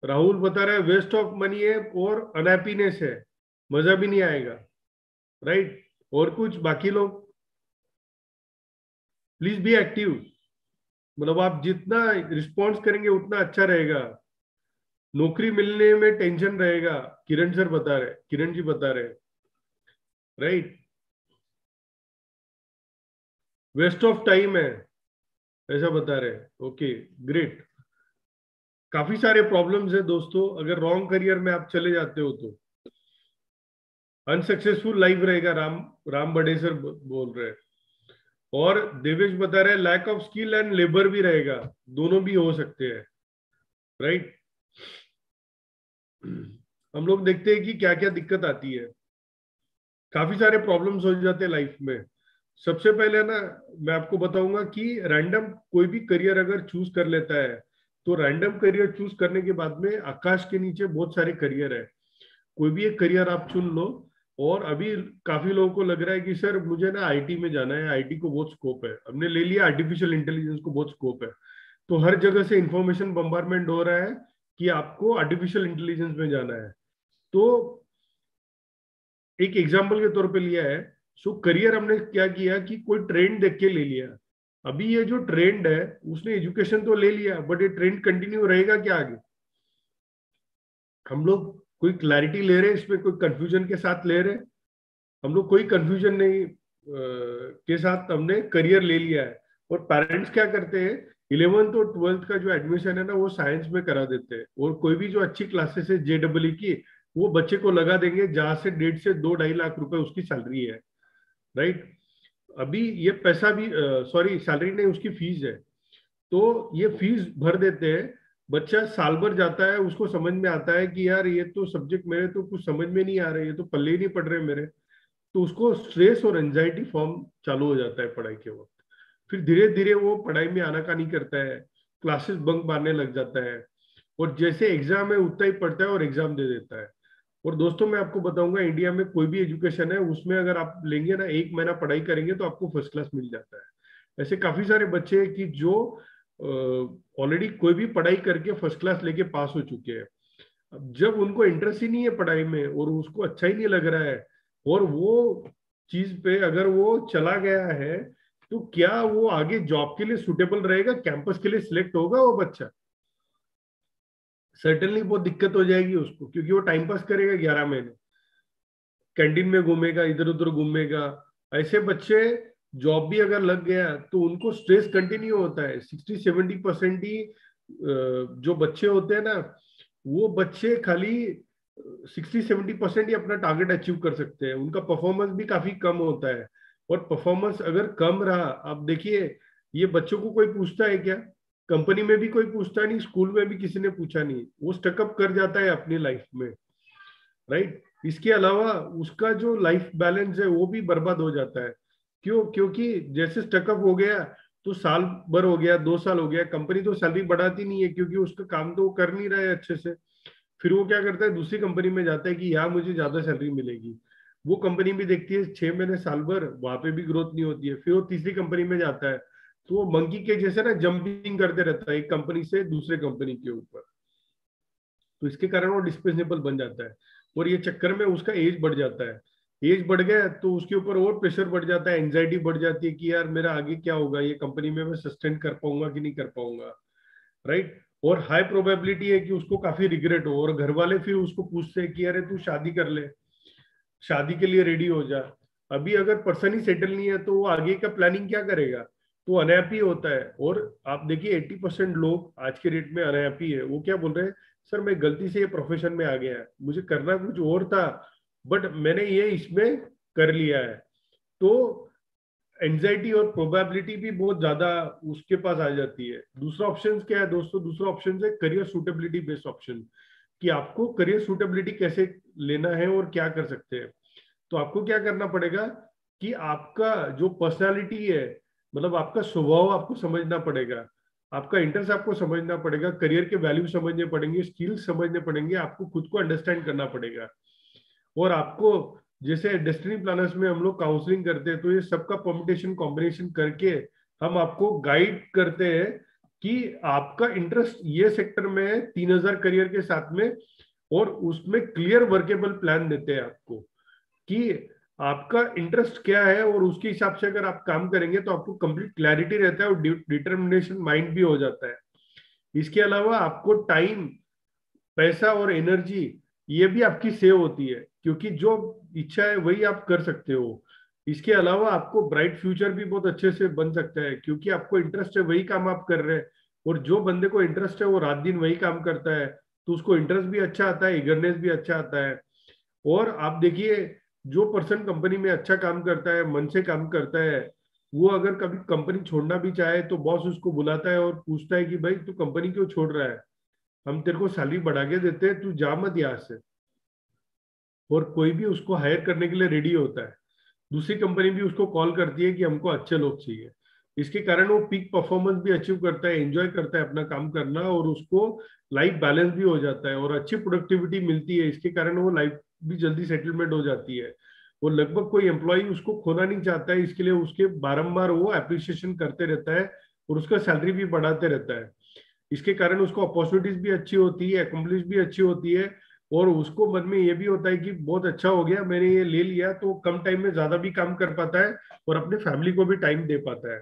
राहुल बता रहा है वेस्ट ऑफ मनी है और अनहैप्पीनेस है, मजा भी नहीं आएगा, राइट। और कुछ बाकी लोग, प्लीज बी एक्टिव, मतलब आप जितना रिस्पॉन्स करेंगे उतना अच्छा रहेगा। नौकरी मिलने में टेंशन रहेगा, किरण सर बता रहे, किरण जी बता रहे, राइट। वेस्ट ऑफ टाइम है ऐसा बता रहे, ओके ग्रेट। काफी सारे प्रॉब्लम्स है दोस्तों अगर रॉन्ग करियर में आप चले जाते हो तो। अनसक्सेसफुल लाइफ रहेगा, राम राम बड़े सर बोल रहे हैं। और देवेश बता रहे हैं lack of skill and labour भी रहेगा, दोनों भी हो सकते हैं, राइट। हम लोग देखते हैं कि क्या क्या दिक्कत आती है, काफी सारे प्रॉब्लम्स हो जाते हैं लाइफ में। सबसे पहले ना मैं आपको बताऊंगा कि रैंडम कोई भी करियर अगर चूज कर लेता है, तो रैंडम करियर चूज करने के बाद में आकाश के नीचे बहुत सारे करियर है, कोई भी एक करियर आप चुन लो। और अभी काफी लोगों को लग रहा है कि सर मुझे ना आईटी में जाना है, आईटी को बहुत स्कोप है, हमने ले लिया आर्टिफिशियल इंटेलिजेंस को बहुत स्कोप है, तो हर जगह से इंफॉर्मेशन बम्बारमेंट हो रहा है कि आपको आर्टिफिशियल इंटेलिजेंस में जाना है। तो एक एग्जाम्पल के तौर पे लिया है, सो करियर हमने क्या किया कि कोई ट्रेंड देख के ले लिया। अभी ये जो ट्रेंड है उसने एजुकेशन तो ले लिया, बट ये ट्रेंड कंटिन्यू रहेगा क्या आगे? हम लोग कोई क्लैरिटी ले रहे हैं इसमें, कोई कंफ्यूजन के साथ ले रहे हैं? हम लोग कोई कंफ्यूजन नहीं के साथ हमने करियर ले लिया है। और पेरेंट्स क्या करते हैं, 11th और 12th का जो एडमिशन है ना वो साइंस में करा देते हैं, और कोई भी जो अच्छी क्लासेस है JEE की, वो बच्चे को लगा देंगे जहां से 1.5 से 2-2.5 लाख रुपए उसकी सैलरी है, राइट। अभी ये पैसा भी सॉरी सैलरी नहीं, उसकी फीस है। तो ये फीस भर देते हैं, बच्चा साल भर जाता है, उसको समझ में आता है कि यार ये तो सब्जेक्ट मेरे तो कुछ समझ में नहीं आ रहे, ये तो पल्ले ही नहीं पड़ रहे मेरे, तो उसको स्ट्रेस और एंजाइटी फॉर्म चालू हो जाता है पढ़ाई के वक्त। फिर धीरे धीरे वो पढ़ाई में आनाकानी करता है, क्लासेस बंक मारने लग जाता है, और जैसे एग्जाम है उतना ही पढ़ता है और एग्जाम दे देता है। और दोस्तों मैं आपको बताऊंगा, इंडिया में कोई भी एजुकेशन है उसमें अगर आप लेंगे ना, 1 महीना पढ़ाई करेंगे तो आपको फर्स्ट क्लास मिल जाता है। ऐसे काफी सारे बच्चे हैं कि जो ऑलरेडी कोई भी पढ़ाई करके फर्स्ट क्लास लेके पास हो चुके हैं। अब जब उनको इंटरेस्ट ही नहीं है पढ़ाई में और उसको अच्छा ही नहीं लग रहा है, और वो चीज पे अगर वो चला गया है, तो क्या वो आगे जॉब के लिए सुटेबल रहेगा, कैंपस के लिए सिलेक्ट होगा वो बच्चा? सर्टेनली बहुत दिक्कत हो जाएगी उसको, क्योंकि वो टाइम पास करेगा 11 महीने, कैंटीन में घूमेगा, इधर उधर घूमेगा। ऐसे बच्चे जॉब भी अगर लग गया तो उनको स्ट्रेस कंटिन्यू होता है। 60-70% ही जो बच्चे होते हैं ना, वो बच्चे खाली 60-70% ही अपना टारगेट अचीव कर सकते हैं, उनका परफॉर्मेंस भी काफी कम होता है। और परफॉर्मेंस अगर कम रहा, आप देखिए ये बच्चों को कोई पूछता है क्या? कंपनी में भी कोई पूछता नहीं, स्कूल में भी किसी ने पूछा नहीं, वो स्टकअप कर जाता है अपनी लाइफ में, राइट। इसके अलावा उसका जो लाइफ बैलेंस है वो भी बर्बाद हो जाता है। क्यों? क्योंकि जैसे स्टकअप हो गया तो साल भर हो गया, 2 साल हो गया, कंपनी तो सैलरी बढ़ाती नहीं है क्योंकि उसका काम तो वो कर नहीं रहा है अच्छे से। फिर वो क्या करता है, दूसरी कंपनी में जाता है कि यहाँ मुझे ज्यादा सैलरी मिलेगी। वो कंपनी भी देखती है 6 महीने साल भर वहां पे भी ग्रोथ नहीं होती है, फिर वो तीसरी कंपनी में जाता है, तो वो मंकी के जैसे ना जंपिंग करते रहता है एक कंपनी से दूसरे कंपनी के ऊपर। तो इसके कारण वो डिस्पेंसेबल बन जाता है, और ये चक्कर में उसका एज बढ़ जाता है। एज बढ़ गया तो उसके ऊपर और प्रेशर बढ़ जाता है, एंजाइटी बढ़ जाती है कि यार मेरा आगे क्या होगा, ये कंपनी में मैं सस्टेन कर पाऊंगा कि नहीं कर पाऊंगा, राइट। और हाई प्रोबेबिलिटी है कि उसको काफी रिग्रेट हो, और घर वाले फिर उसको पूछते हैं कि अरे तू शादी कर ले, शादी के लिए रेडी हो जा। अभी अगर पर्सन ही सेटल नहीं है तो वो आगे का प्लानिंग क्या करेगा? तो अनहैप्पी होता है। और आप देखिए 80% लोग आज के डेट में अनहैप्पी है। वो क्या बोल रहे हैं, सर मैं गलती से ये प्रोफेशन में आ गया, मुझे करना कुछ और था बट मैंने ये इसमें कर लिया है। तो एंजाइटी और प्रोबेबिलिटी भी बहुत ज्यादा उसके पास आ जाती है। दूसरा ऑप्शन क्या है दोस्तों? दूसरा ऑप्शन है करियर सूटेबिलिटी बेस्ड ऑप्शन, कि आपको करियर सूटेबिलिटी कैसे लेना है और क्या कर सकते हैं। तो आपको क्या करना पड़ेगा कि आपका जो पर्सनालिटी है, मतलब आपका स्वभाव आपको समझना पड़ेगा, आपका इंटरेस्ट आपको समझना पड़ेगा, करियर के वैल्यू समझने पड़ेंगे, स्किल्स समझने पड़ेंगे, आपको खुद को अंडरस्टैंड करना पड़ेगा। और आपको जैसे डेस्टिनी प्लानर्स में हम लोग काउंसलिंग करते हैं, तो ये सबका परम्यूटेशन कॉम्बिनेशन करके हम आपको गाइड करते हैं कि आपका इंटरेस्ट ये सेक्टर में है, 3000 करियर के साथ में, और उसमें क्लियर वर्केबल प्लान देते हैं आपको कि आपका इंटरेस्ट क्या है, और उसके हिसाब से अगर आप काम करेंगे तो आपको कंप्लीट क्लैरिटी रहता है और डिटर्मिनेशन माइंड भी हो जाता है। इसके अलावा आपको टाइम, पैसा और एनर्जी ये भी आपकी सेव होती है, क्योंकि जो इच्छा है वही आप कर सकते हो। इसके अलावा आपको ब्राइट फ्यूचर भी बहुत अच्छे से बन सकता है, क्योंकि आपको इंटरेस्ट है वही काम आप कर रहे हैं। और जो बंदे को इंटरेस्ट है वो रात दिन वही काम करता है, तो उसको इंटरेस्ट भी अच्छा आता है, इगरनेस भी अच्छा आता है। और आप देखिए जो पर्सन कंपनी में अच्छा काम करता है, मन से काम करता है, वो अगर कभी कंपनी छोड़ना भी चाहे तो बॉस उसको बुलाता है और पूछता है कि भाई तू कंपनी क्यों छोड़ रहा है, हम तेरे को सैलरी बढ़ा के देते हैं, तू जा मत यहाँ से। और कोई भी उसको हायर करने के लिए रेडी होता है। दूसरी कंपनी भी उसको कॉल करती है कि हमको अच्छे लोग चाहिए। इसके कारण वो पीक परफॉर्मेंस भी अचीव करता है, एंजॉय करता है अपना काम करना, और उसको लाइफ बैलेंस भी हो जाता है और अच्छी प्रोडक्टिविटी मिलती है। इसके कारण वो लाइफ भी जल्दी सेटलमेंट हो जाती है। वो लगभग कोई एम्प्लॉय उसको खोना नहीं चाहता है, इसके लिए उसके बारंबार वो अप्रिसिएशन करते रहता है और उसका सैलरी भी बढ़ाते रहता है। इसके कारण उसको अपॉर्चुनिटीज भी अच्छी होती है, अकम्पलिश भी अच्छी होती है, और उसको मन में ये भी होता है कि बहुत अच्छा हो गया मैंने ये ले लिया, तो कम टाइम में ज्यादा भी काम कर पाता है और अपने फैमिली को भी टाइम दे पाता है।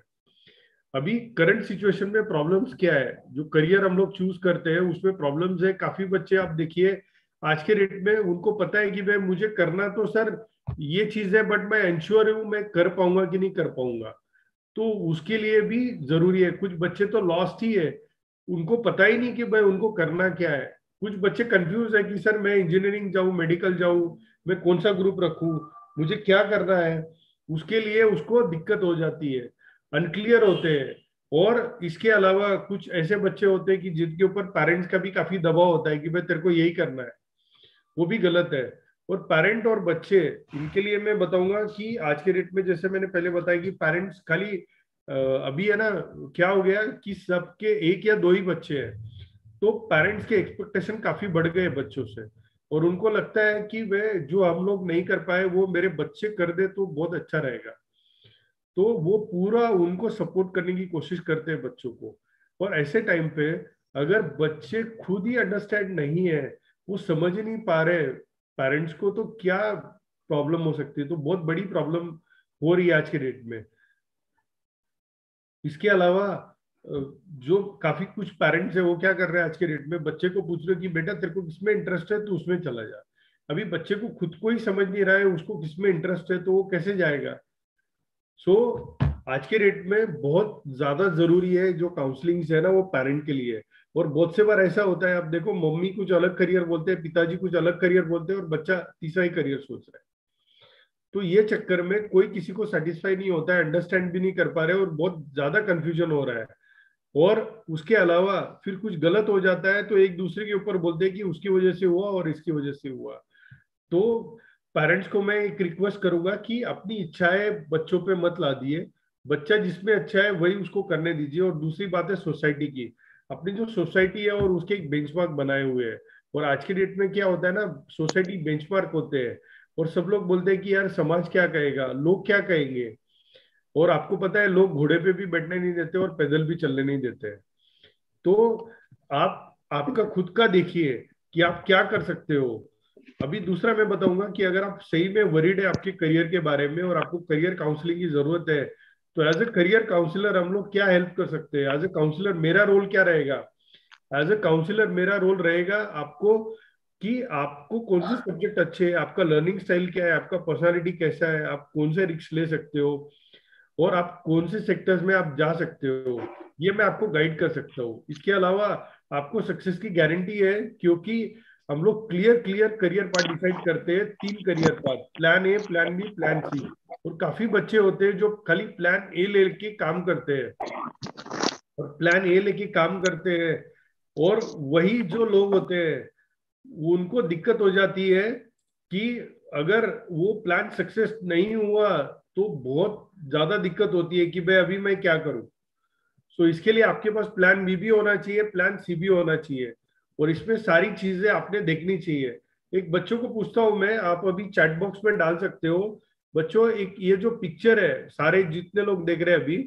अभी करंट सिचुएशन में प्रॉब्लम्स क्या है, जो करियर हम लोग चूज करते हैं उसमें प्रॉब्लम्स है। काफी बच्चे आप देखिए आज के डेट में, उनको पता है कि भाई मुझे करना तो सर ये चीज है, बट मैं इंश्योर हूं मैं कर पाऊंगा कि नहीं कर पाऊंगा, तो उसके लिए भी जरूरी है। कुछ बच्चे तो लॉस्ट ही है, उनको पता ही नहीं कि भाई उनको करना क्या है। कुछ बच्चे कंफ्यूज है कि सर मैं इंजीनियरिंग जाऊं, मेडिकल जाऊं, मैं कौन सा ग्रुप रखूं, मुझे क्या करना है। उसके लिए उसको दिक्कत हो जाती है, अनक्लियर होते हैं। और इसके अलावा कुछ ऐसे बच्चे होते हैं कि जिनके ऊपर पेरेंट्स का भी काफी दबाव होता है कि भाई तेरे को यही करना है, वो भी गलत है। और पेरेंट और बच्चे, इनके लिए मैं बताऊंगा कि आज के डेट में जैसे मैंने पहले बताया कि पेरेंट्स खाली अभी है ना, क्या हो गया कि सबके एक या दो ही बच्चे हैं, तो पेरेंट्स के एक्सपेक्टेशन काफी बढ़ गए बच्चों से, और उनको लगता है कि वे जो हम लोग नहीं कर पाए वो मेरे बच्चे कर दे तो बहुत अच्छा रहेगा। तो वो पूरा उनको सपोर्ट करने की कोशिश करते हैं बच्चों को। और ऐसे टाइम पे अगर बच्चे खुद ही अंडरस्टैंड नहीं है, वो समझ ही नहीं पा रहे पेरेंट्स को, तो क्या प्रॉब्लम हो सकती है, तो बहुत बड़ी प्रॉब्लम हो रही है आज के डेट में। इसके अलावा जो काफी कुछ पेरेंट्स है वो क्या कर रहे हैं आज के डेट में, बच्चे को पूछ रहे हो कि बेटा तेरे को किसमें इंटरेस्ट है तो उसमें चला जा। अभी बच्चे को खुद को ही समझ नहीं रहा है उसको किसमें इंटरेस्ट है, तो वो कैसे जाएगा। सो आज के डेट में बहुत ज्यादा जरूरी है जो काउंसलिंग है ना, वो पेरेंट के लिए। और बहुत से बार ऐसा होता है, आप देखो मम्मी कुछ अलग करियर बोलते हैं, पिताजी कुछ अलग करियर बोलते हैं, और बच्चा तीसरा ही करियर सोच रहा है। तो ये चक्कर में कोई किसी को सेटिस्फाई नहीं होता है, अंडरस्टैंड भी नहीं कर पा रहे, और बहुत ज्यादा कंफ्यूजन हो रहा है। और उसके अलावा फिर कुछ गलत हो जाता है तो एक दूसरे के ऊपर बोलते हैं कि उसकी वजह से हुआ और इसकी वजह से हुआ। तो पेरेंट्स को मैं एक रिक्वेस्ट करूंगा कि अपनी इच्छाएं बच्चों पे मत ला दिए, बच्चा जिसमें अच्छा है वही उसको करने दीजिए। और दूसरी बात है सोसाइटी की, अपनी जो सोसाइटी है और उसके एक बेंचमार्क बनाए हुए हैं। और आज के डेट में क्या होता है ना, सोसाइटी बेंचमार्क होते हैं, और सब लोग बोलते हैं कि यार समाज क्या कहेगा, लोग क्या कहेंगे। और आपको पता है लोग घोड़े पे भी बैठने नहीं देते और पैदल भी चलने नहीं देते। तो आप आपका खुद का देखिए कि आप क्या कर सकते हो। अभी दूसरा मैं बताऊंगा कि अगर आप सही में वरीड है आपके करियर के बारे में और आपको करियर काउंसलिंग की जरूरत है, तो एज ए करियर काउंसलर हम लोग क्या हेल्प कर सकते हैं। एज ए काउंसलर मेरा रोल क्या रहेगा, एज ए काउंसलर मेरा रोल रहेगा आपको कि आपको कौन से सब्जेक्ट अच्छे हैं, आपका लर्निंग स्टाइल क्या है, आपका पर्सनालिटी कैसा है, आप कौन से रिस्क ले सकते हो, और आप कौन से सेक्टर्स में आप जा सकते हो, ये मैं आपको गाइड कर सकता हूँ। इसके अलावा आपको सक्सेस की गारंटी है, क्योंकि हम लोग clear clear career path decide करते हैं, 3 career path, plan A, plan B, plan C. और काफी बच्चे होते हैं जो खाली प्लान ए लेके काम करते हैं, और प्लान ए लेके काम करते हैं, और वही जो लोग होते हैं उनको दिक्कत हो जाती है कि अगर वो प्लान सक्सेस नहीं हुआ तो बहुत ज्यादा दिक्कत होती है कि भाई अभी मैं क्या करूं। सो इसके लिए आपके पास प्लान बी भी होना चाहिए, प्लान सी भी होना चाहिए, और इसमें सारी चीजें आपने देखनी चाहिए। एक बच्चों को पूछता हूं मैं, आप अभी चैट बॉक्स में डाल सकते हो बच्चों, एक ये जो पिक्चर है, सारे जितने लोग देख रहे हैं अभी,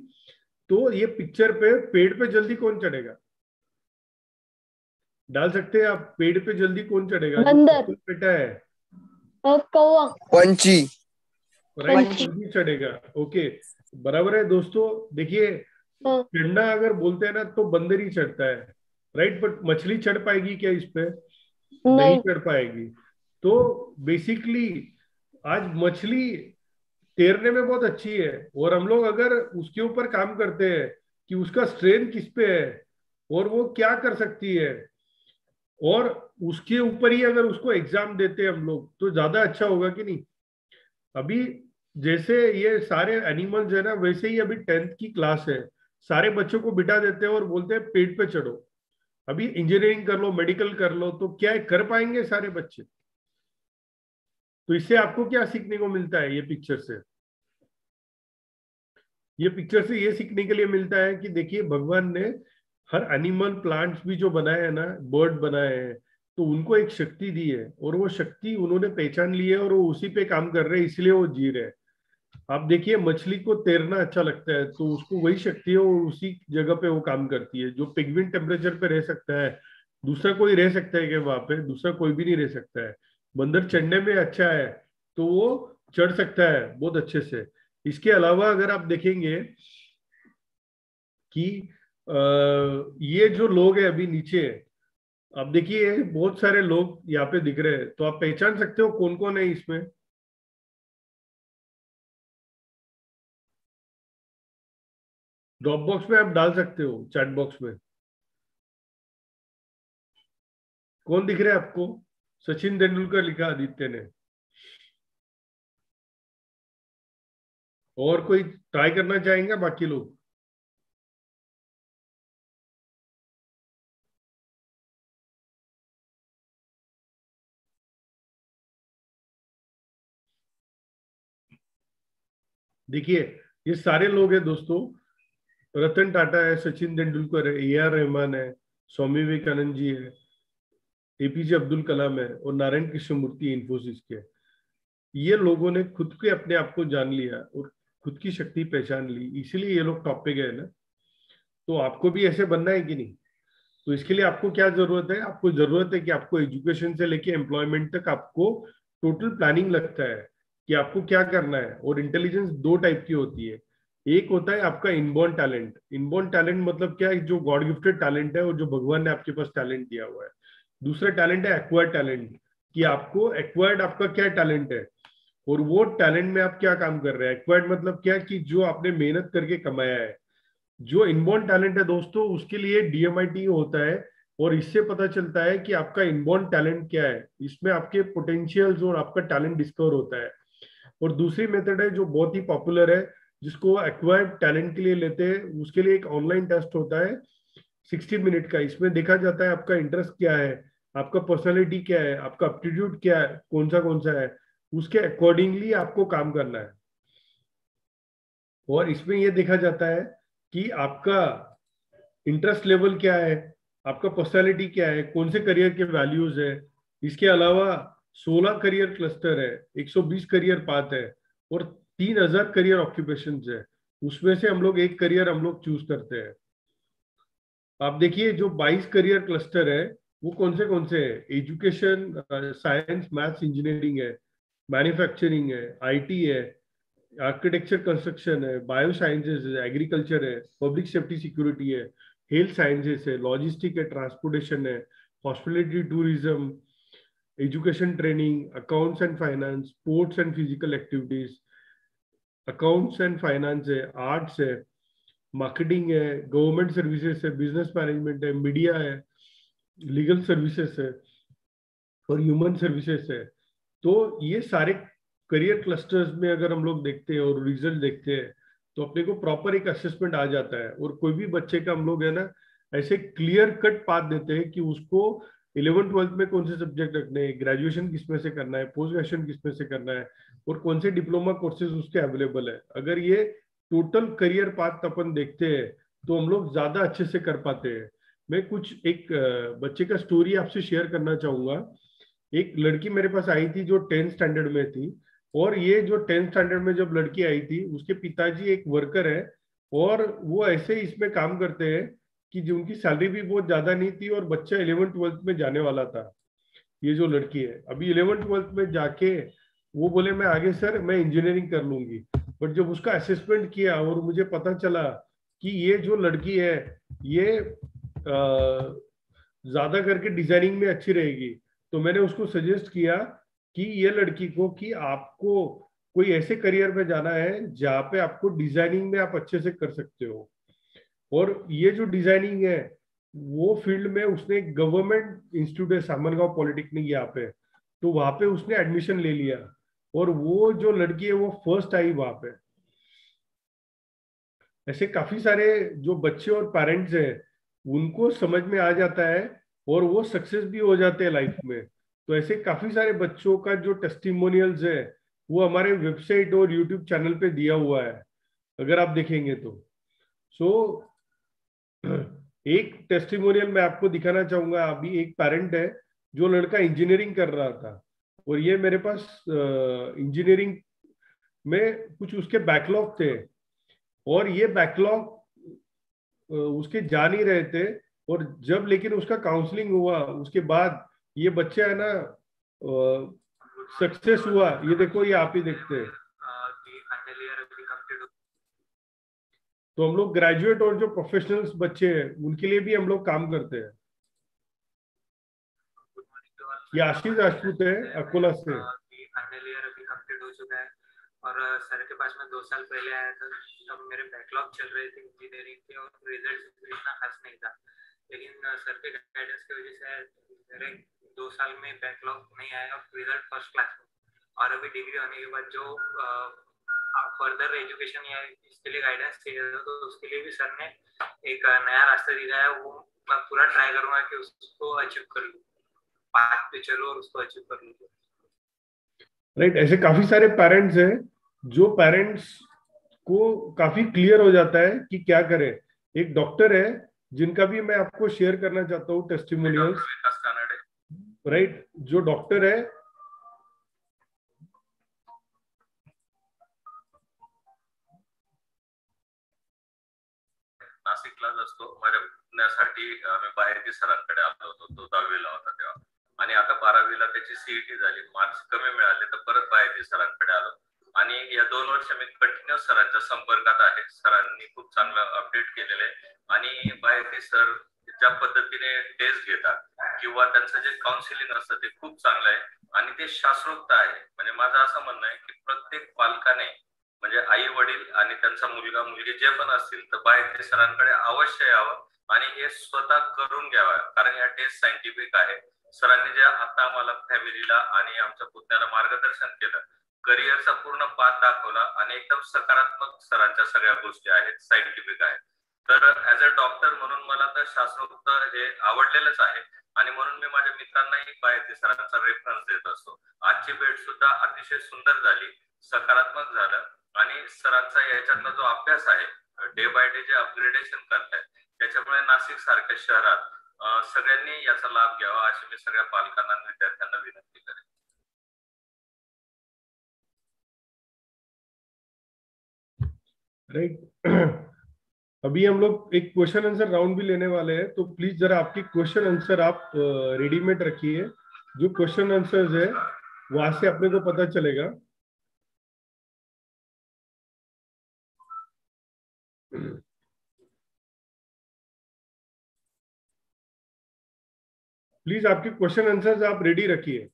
तो ये पिक्चर पे पेड़ पे जल्दी कौन चढ़ेगा, डाल सकते हैं आप, पेड़ पे जल्दी कौन चढ़ेगा, बंदर, बेटा है कौवा, पंछी, राइट, पंछी। जल्दी चढ़ेगा। ओके, बराबर है दोस्तों। देखिए हाँ, चढ़ना अगर बोलते हैं ना तो बंदर ही चढ़ता है, राइट, बट मछली चढ़ पाएगी क्या इस पे, नहीं नहीं। चढ़ पाएगी। तो बेसिकली आज मछली तैरने में बहुत अच्छी है, और हम लोग अगर उसके ऊपर काम करते हैं कि उसका स्ट्रेंथ किस पे है और वो क्या कर सकती है, और उसके ऊपर ही अगर उसको एग्जाम देते हैं हम लोग, तो ज्यादा अच्छा होगा कि नहीं। अभी जैसे ये सारे एनिमल्स है ना, वैसे ही अभी 10th की क्लास है, सारे बच्चों को बिठा देते हैं और बोलते हैं पेड़ पे चढ़ो, अभी इंजीनियरिंग कर लो, मेडिकल कर लो, तो क्या कर पाएंगे सारे बच्चे? तो इससे आपको क्या सीखने को मिलता है? ये पिक्चर से, ये पिक्चर से ये सीखने के लिए मिलता है कि देखिए भगवान ने हर एनिमल प्लांट्स भी जो बनाए हैं ना, बर्ड बनाए हैं, तो उनको एक शक्ति दी है और वो शक्ति उन्होंने पहचान ली है और वो उसी पे काम कर रहे हैं, इसलिए वो जी रहे हैं। आप देखिए मछली को तैरना अच्छा लगता है, तो उसको वही शक्ति है, वो उसी जगह पे वो काम करती है। जो पिग्विन टेम्परेचर पे रह सकता है, दूसरा कोई रह सकता है क्या वहां पे? दूसरा कोई भी नहीं रह सकता है। बंदर चढ़ने में अच्छा है तो वो चढ़ सकता है बहुत अच्छे से। इसके अलावा अगर आप देखेंगे कि ये जो लोग हैं अभी नीचे, आप देखिए बहुत सारे लोग यहाँ पे दिख रहे हैं, तो आप पहचान सकते हो कौन कौन है इसमें? ड्रॉप बॉक्स में आप डाल सकते हो, चैट बॉक्स में। कौन दिख रहा है आपको? सचिन तेंदुलकर लिखा आदित्य ने। और कोई ट्राई करना चाहेंगे बाकी लोग? देखिए ये सारे लोग हैं दोस्तों। रतन टाटा है, सचिन तेंदुलकर है, AR रहमान है, स्वामी विवेकानंद जी है, APJ अब्दुल कलाम है और नारायण कृष्णमूर्ति इंफोसिस के। ये लोगों ने खुद के अपने आप को जान लिया और खुद की शक्ति पहचान ली, इसीलिए ये लोग टॉप पे गए ना। तो आपको भी ऐसे बनना है कि नहीं? तो इसके लिए आपको क्या जरूरत है? आपको जरूरत है कि आपको एजुकेशन से लेके एम्प्लॉयमेंट तक आपको टोटल प्लानिंग लगता है कि आपको क्या करना है। और इंटेलिजेंस दो टाइप की होती है। एक होता है आपका इनबॉर्न टैलेंट। इनबॉर्न टैलेंट मतलब क्या है? जो गॉड गिफ्टेड टैलेंट है और जो भगवान ने आपके पास टैलेंट दिया हुआ है। दूसरा टैलेंट है एक्वायर्ड टैलेंट, कि आपको एक्वायर्ड आपका क्या टैलेंट है और वो टैलेंट में आप क्या काम कर रहे हैं। एक्वायर्ड मतलब क्या, कि जो आपने मेहनत करके कमाया है। जो इनबॉर्न टैलेंट है दोस्तों, उसके लिए DMIT होता है और इससे पता चलता है कि आपका इनबॉर्न टैलेंट क्या है। इसमें आपके पोटेंशियल्स और आपका टैलेंट डिस्कवर होता है। और दूसरी मेथड है जो बहुत ही पॉपुलर है, जिसको एक्वायर्ड टैलेंट के लिए लेते हैं। उसके लिए एक ऑनलाइन टेस्ट होता है 60 मिनट का। इसमें देखा जाता है आपका इंटरेस्ट क्या है, आपका पर्सनैलिटी क्या है, आपका एप्टीट्यूड क्या है, कौन सा है, उसके अकॉर्डिंगली आपको काम करना है। और इसमें यह देखा जाता है कि आपका इंटरेस्ट लेवल क्या है, आपका पर्सनालिटी क्या है, कौन से करियर के वैल्यूज है। इसके अलावा 16 करियर क्लस्टर है, 120 करियर पाथ है और 3000 करियर ऑक्यूपेशन है। उसमें से हम लोग एक करियर हम लोग चूज करते हैं। आप देखिए जो 22 करियर क्लस्टर है वो कौन से है? एजुकेशन, साइंस, मैथ्स, इंजीनियरिंग है, मैन्युफैक्चरिंग है, IT है, आर्किटेक्चर कंस्ट्रक्शन है, बायो साइंसेज है, एग्रीकल्चर है, पब्लिक सेफ्टी सिक्योरिटी है, हेल्थ साइंसेस है, लॉजिस्टिक है, ट्रांसपोर्टेशन है, hospitality tourism, education training, accounts and finance, sports and physical activities, accounts and finance है, आर्ट्स है, मार्केटिंग है, गवर्नमेंट सर्विसेज है, बिजनेस मैनेजमेंट है, मीडिया है, लीगल सर्विसेज है और ह्यूमन सर्विसेज है। तो ये सारे करियर क्लस्टर्स में अगर हम लोग देखते हैं और रिजल्ट देखते हैं, तो अपने को प्रॉपर एक असेसमेंट आ जाता है। और कोई भी बच्चे का हम लोग है ना, ऐसे क्लियर कट पाथ देते हैं कि उसको 11th-12th में कौन से सब्जेक्ट रखने हैं, ग्रेजुएशन किसमें से करना है, पोस्ट ग्रेजुएशन किसमें से करना है और कौन से डिप्लोमा कोर्सेज उसके अवेलेबल है। अगर ये टोटल करियर पाथ अपन देखते हैं तो हम लोग ज्यादा अच्छे से कर पाते हैं। मैं कुछ एक बच्चे का स्टोरी आपसे शेयर करना चाहूंगा। एक लड़की मेरे पास आई थी जो 10th स्टैंडर्ड में थी। और ये जो 10th स्टैंडर्ड में जब लड़की आई थी, उसके पिताजी एक वर्कर है और वो ऐसे इसमें काम करते हैं कि जो उनकी सैलरी भी बहुत ज्यादा नहीं थी और बच्चा 11th-12th में जाने वाला था। ये जो लड़की है अभी 11th-12th में जाके वो बोले मैं आगे सर मैं इंजीनियरिंग कर लूंगी। बट जब उसका असेसमेंट किया और मुझे पता चला कि ये जो लड़की है ये ज्यादा करके डिजाइनिंग में अच्छी रहेगी, तो मैंने उसको सजेस्ट किया कि ये लड़की को कि आपको कोई ऐसे करियर में जाना है जहाँ पे आपको डिजाइनिंग में आप अच्छे से कर सकते हो। और ये जो डिजाइनिंग है वो फील्ड में उसने गवर्नमेंट इंस्टीट्यूट है सामनगांव पॉलिटेक्निक यहाँ पे, तो वहां पे उसने एडमिशन ले लिया। और वो जो लड़की है वो फर्स्ट आई वहां पे। ऐसे काफी सारे जो बच्चे और पेरेंट्स हैं उनको समझ में आ जाता है और वो सक्सेस भी हो जाते हैं लाइफ में। तो ऐसे काफी सारे बच्चों का जो टेस्टिमोनियल्स है वो हमारे वेबसाइट और यूट्यूब चैनल पे दिया हुआ है, अगर आप देखेंगे तो। सो एक टेस्टिमोनियल मैं आपको दिखाना चाहूंगा। अभी एक पेरेंट है, जो लड़का इंजीनियरिंग कर रहा था और ये मेरे पास इंजीनियरिंग में कुछ उसके बैकलॉग थे, और ये बैकलॉग उसके जा नहीं रहे थे। और जब लेकिन उसका काउंसलिंग हुआ उसके बाद ये बच्चा है ना सक्सेस हुआ। ये देखो, ये आप ही देखते हैं। तो हम लोग ग्रेजुएट और जो प्रोफेशनल्स बच्चे हैं उनके लिए भी हम लोग काम करते हैं। ये आशीष राजपूत है अकोला से। फाइनल ईयर अभी कंप्लीट हो चुका है और सर के पास में 2 साल पहले आया था, तब मेरे बैकलॉग चल रहे थे इंजीनियरिंग के और रिजल्ट इतना खास नहीं था। लेकिन सर के गाइडेंस की वजह से मेरे 2 साल में बैकलॉग नहीं आया और रिजल्ट फर्स्ट क्लास। और अभी डिग्री होने के बाद जो फर्दर एजुकेशन या इसके लिए गाइडेंस चाहिए था, तो उसके लिए भी सर ने एक नया रास्ता दिखाया। वो मैं पूरा ट्राई करूंगा कि उसको अचीव कर लूँ, पाथ पे चलो और उसको अचीव कर लूँ। राइट, ऐसे काफी सारे पेरेंट्स हैं जो पेरेंट्स को काफी क्लियर हो जाता है कि क्या करें। एक डॉक्टर है जिनका भी मैं आपको शेयर करना चाहता हूँ टेस्टिमोनियल्स। राइट, जो डॉक्टर है नाशिकलाच असतो. माझ्या पुण्यासाठी मी बाहेरची सरांकडे आलो होतो. तो 10वीला होता तेव्हा, आणि आता 12वीला त्याची सीईटी झाली. मार्क्स कमी मिळाले तर परत बाहेरची सरांकडे आलो आणि या 2 वर्ष मी कंटिन्युअस सरांच्या संपर्कात आहे. सरांनी खूप चांगलं अपडेट केलेलं आहे आणि बाहेरचे सर ज्या पद्धतीने टेस्ट घेतात किंवा त्यांचं जे काउन्सिलिंग असतं ते खूप चांगलं आहे आणि ते शास्त्रोक्त आहे. म्हणजे माझं असं म्हणणं आहे की प्रत्येक पालकाने म्हणजे आई वडील आणि त्यांचा मुलगा मुलगी जे पण असतील तर बाहेरच्या सरांकडे अवश्य यावं आणि हे स्वतः करून घ्यावं, कारण या टेस्ट सायंटिफिक आहे. सरांनी जे आता आम्हाला फॅमिलीला आणि आमच्या पुतण्याला मार्गदर्शन केलं, करिअरचा पूर्ण पाथ दाखवला आणि एकदम सकारात्मक सरांच्या सगळ्या गोष्टी आहेत, सायंटिफिक आहेत. तर ऍज अ डॉक्टर म्हणून मला तर शास्त्रोक्त हे आवडलेलंच आहे आणि म्हणून मी माझ्या मित्रांनाही बाहेरच्या सरांचा रेफरन्स देत असतो. आजची भेट सुद्धा अतिशय सुंदर झाली, सकारात्मक झालं आणि सरांचा याच्यातला जो अभ्यास आहे day by day J upgradation करतायत त्याच्यामुळे नाशिक सारख्या शहरात सगळ्यांनी याचा लाभ घ्यावा अशी मी सगळ्या पालकांना आणि विद्यार्थ्यांना विनंती करेन. राइट, अभी हम लोग एक क्वेश्चन आंसर राउंड भी लेने वाले हैं, तो प्लीज जरा आपकी क्वेश्चन आंसर आप रेडीमेड रखिए। जो क्वेश्चन आंसर्स है वहां से अपने को पता चलेगा। प्लीज आपके क्वेश्चन आंसर्स आप रेडी रखिए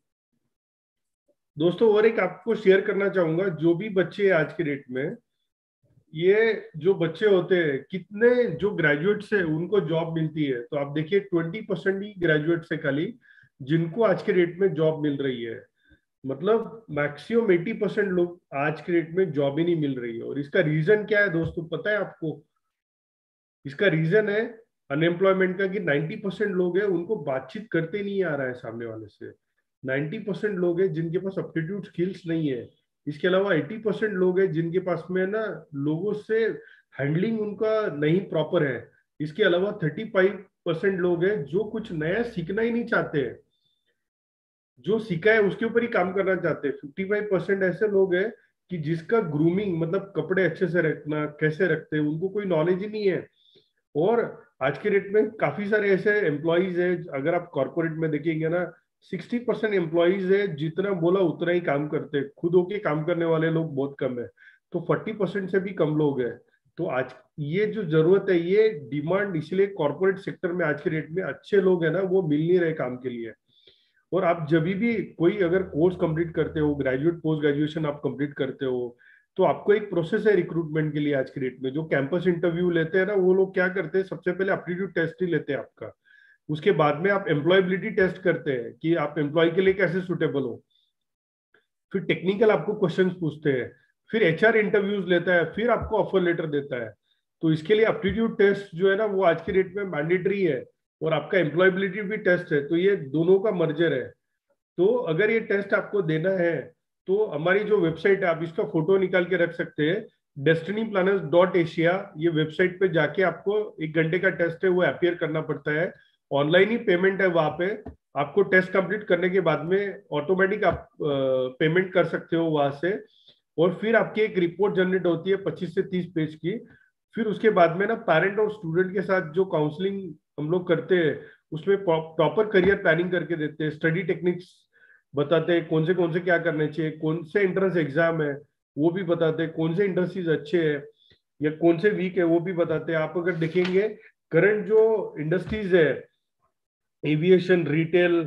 दोस्तों। और एक आपको शेयर करना चाहूंगा, जो भी बच्चे आज के डेट में, ये जो बच्चे होते हैं कितने जो ग्रेजुएट्स है उनको जॉब मिलती है, तो आप देखिए 20% ही ग्रेजुएट्स है खाली जिनको आज के डेट में जॉब मिल रही है। मतलब मैक्सिमम 80% लोग आज के डेट में जॉब ही नहीं मिल रही है। और इसका रीजन क्या है दोस्तों, पता है आपको? इसका रीजन है अनएम्प्लॉयमेंट का, कि 90% लोग हैं उनको बातचीत करते नहीं आ रहा है सामने वाले से। 90% लोग हैं जिनके पास एप्टीट्यूड स्किल्स नहीं है। इसके अलावा 80% लोग हैं जिनके पास में ना लोगों से हैंडलिंग उनका नहीं प्रॉपर है। इसके अलावा 35% लोग हैं जो कुछ नया सीखना ही नहीं चाहते हैं, जो सीखा है उसके ऊपर ही काम करना चाहते हैं। 55% ऐसे लोग हैं कि जिसका ग्रूमिंग मतलब कपड़े अच्छे से रखना कैसे रखते हैं उनको कोई नॉलेज ही नहीं है। और आज के डेट में काफी सारे ऐसे एम्प्लॉयज है, अगर आप कॉर्पोरेट में देखेंगे ना 60% एम्प्लॉयज है जितना बोला उतना ही काम करते हैं, खुद होके काम करने वाले लोग बहुत कम है। तो 40% से भी कम लोग हैं। तो आज ये जो जरूरत है, ये डिमांड इसलिए कॉर्पोरेट सेक्टर में आज के डेट में अच्छे लोग है ना वो मिल नहीं रहे काम के लिए। और आप जब भी कोई अगर कोर्स कंप्लीट करते हो, ग्रेजुएट पोस्ट ग्रेजुएशन आप कंप्लीट करते हो, तो आपको एक प्रोसेस है रिक्रूटमेंट के लिए। आज के डेट में जो कैंपस इंटरव्यू लेते हैं ना, वो लोग क्या करते हैं, सबसे पहले एप्टीट्यूड टेस्ट ही लेते हैं आपका। उसके बाद में आप एम्प्लॉयबिलिटी टेस्ट करते हैं कि आप एम्प्लॉय के लिए कैसे सुटेबल हो। फिर टेक्निकल आपको क्वेश्चंस पूछते हैं, फिर एचआर इंटरव्यूज लेता है, फिर आपको ऑफर लेटर देता है। तो इसके लिए एप्टीट्यूड टेस्ट जो है ना वो आज की डेट में मैंडेटरी है, और आपका एम्प्लॉयबिलिटी भी टेस्ट है। तो ये दोनों का मर्जर है। तो अगर ये टेस्ट आपको देना है तो हमारी जो वेबसाइट है, आप इसका फोटो निकाल के रख सकते हैं, destinyplanners.asia। ये वेबसाइट पे जाके आपको 1 घंटे का टेस्ट है वो अपीयर करना पड़ता है। ऑनलाइन ही पेमेंट है वहां पे। आपको टेस्ट कंप्लीट करने के बाद में ऑटोमेटिक आप पेमेंट कर सकते हो वहां से, और फिर आपकी एक रिपोर्ट जनरेट होती है 25 से 30 पेज की। फिर उसके बाद में ना पेरेंट और स्टूडेंट के साथ जो काउंसलिंग हम लोग करते हैं उसमें प्रॉपर करियर प्लानिंग करके देते हैं, स्टडी टेक्निक्स बताते हैं, कौन से क्या करने चाहिए, कौन से एंट्रेंस एग्जाम है वो भी बताते हैं, कौन से इंडस्ट्रीज अच्छे हैं या कौन से वीक है वो भी बताते हैं। आप अगर देखेंगे करंट जो इंडस्ट्रीज है, एविएशन, रिटेल,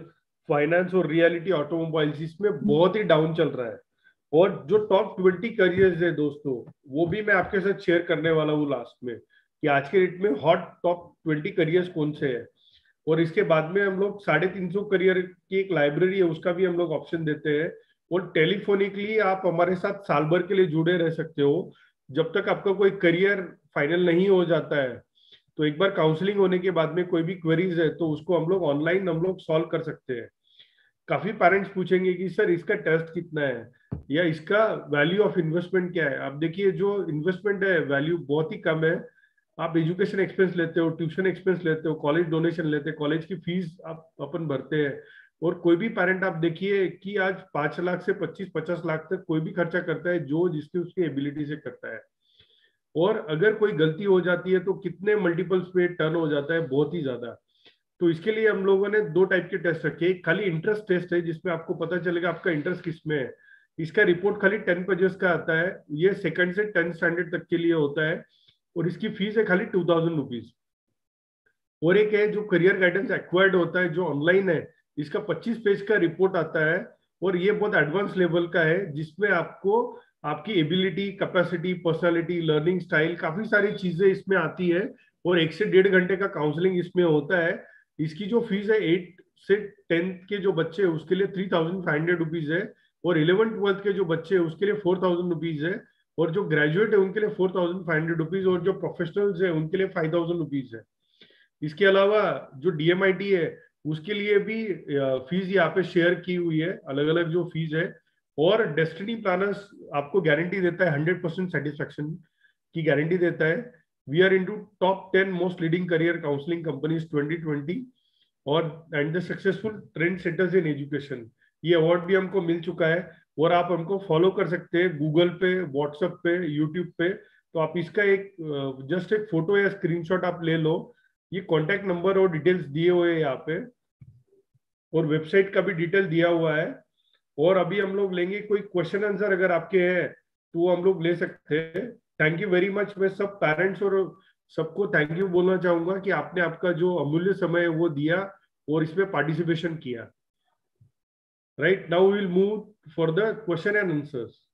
फाइनेंस और रियलिटी ऑटोमोबाइल्स, इसमें बहुत ही डाउन चल रहा है। और जो टॉप 20 करियर्स है दोस्तों, वो भी मैं आपके साथ शेयर करने वाला हूँ लास्ट में, कि आज के डेट में हॉट टॉप 20 करियर्स कौन से हैं। और इसके बाद में हम लोग 350 करियर की एक लाइब्रेरी है, उसका भी हम लोग ऑप्शन देते हैं। और टेलीफोनिकली आप हमारे साथ साल भर के लिए जुड़े रह सकते हो, जब तक आपका कोई करियर फाइनल नहीं हो जाता है। तो एक बार काउंसलिंग होने के बाद में कोई भी क्वेरीज है तो उसको हम लोग ऑनलाइन हम लोग सॉल्व कर सकते हैं। काफी पेरेंट्स पूछेंगे कि सर इसका टेस्ट कितना है या इसका वैल्यू ऑफ इन्वेस्टमेंट क्या है। आप देखिए जो इन्वेस्टमेंट है वैल्यू बहुत ही कम है। आप एजुकेशन एक्सपेंस लेते हो, ट्यूशन एक्सपेंस लेते हो, कॉलेज डोनेशन लेते हो, कॉलेज की फीस आप अपन भरते हैं। और कोई भी पेरेंट आप देखिए कि आज 5 लाख से 25-50 लाख तक कोई भी खर्चा करता है, जो जिसकी उसकी एबिलिटी से करता है। और अगर कोई गलती हो जाती है तो कितने मल्टीपल्स पे टर्न हो जाता है, बहुत ही ज्यादा। तो इसके लिए हम लोगों ने 2 टाइप के टेस्ट रखे। एक खाली इंटरेस्ट टेस्ट है जिसमें आपको पता चलेगा आपका इंटरेस्ट किसमें है। इसका रिपोर्ट खाली 10 पेजेस का आता है, ये 2nd से 10th स्टैंडर्ड तक के लिए होता है, और इसकी फीस है खाली 2000 रुपीज। और एक है जो करियर गाइडेंस एक्वायर्ड होता है जो ऑनलाइन है, इसका 25 पेज का रिपोर्ट आता है, और ये बहुत एडवांस लेवल का है, जिसमें आपको आपकी ability, capacity, personality, learning style, काफी सारी चीजें इसमें आती है। और 1 से 1.5 घंटे का काउंसलिंग इसमें होता है। इसकी जो फीस है 8 से 10th के जो बच्चे हैं उसके लिए 3500 रुपीज है, और 11th-12th के जो बच्चे हैं उसके लिए 4000 रुपीज है, और जो ग्रेजुएट है उनके लिए 4500 रुपीज, और जो प्रोफेशनल्स है उनके लिए 5000 रुपीज है। इसके अलावा जो DMIT है उसके लिए भी फीस यहाँ पे शेयर की हुई है, अलग अलग जो फीस है। और डेस्टिनी प्लानर्स आपको गारंटी देता है 100% सेटिस्फेक्शन की गारंटी देता है। We are into top 10 most leading career counselling companies 2020 और and the successful trend setters in education, ये अवार्ड भी हमको मिल चुका है। और आप हमको फॉलो कर सकते हैं गूगल पे, व्हाट्सएप पे, यूट्यूब पे। तो आप इसका एक जस्ट एक फोटो या स्क्रीनशॉट आप ले लो, ये कॉन्टैक्ट नंबर और डिटेल्स दिए हुए हैं यहाँ पे, और वेबसाइट का भी डिटेल दिया हुआ है। और अभी हम लोग लेंगे कोई क्वेश्चन आंसर अगर आपके हैं तो वो हम लोग ले सकते हैं। Thank you very much. मैं सब पेरेंट्स और सबको थैंक यू बोलना चाहूंगा कि आपने आपका जो अमूल्य समय है वो दिया और इसमें पार्टिसिपेशन किया। Right now we will move for the question and answers.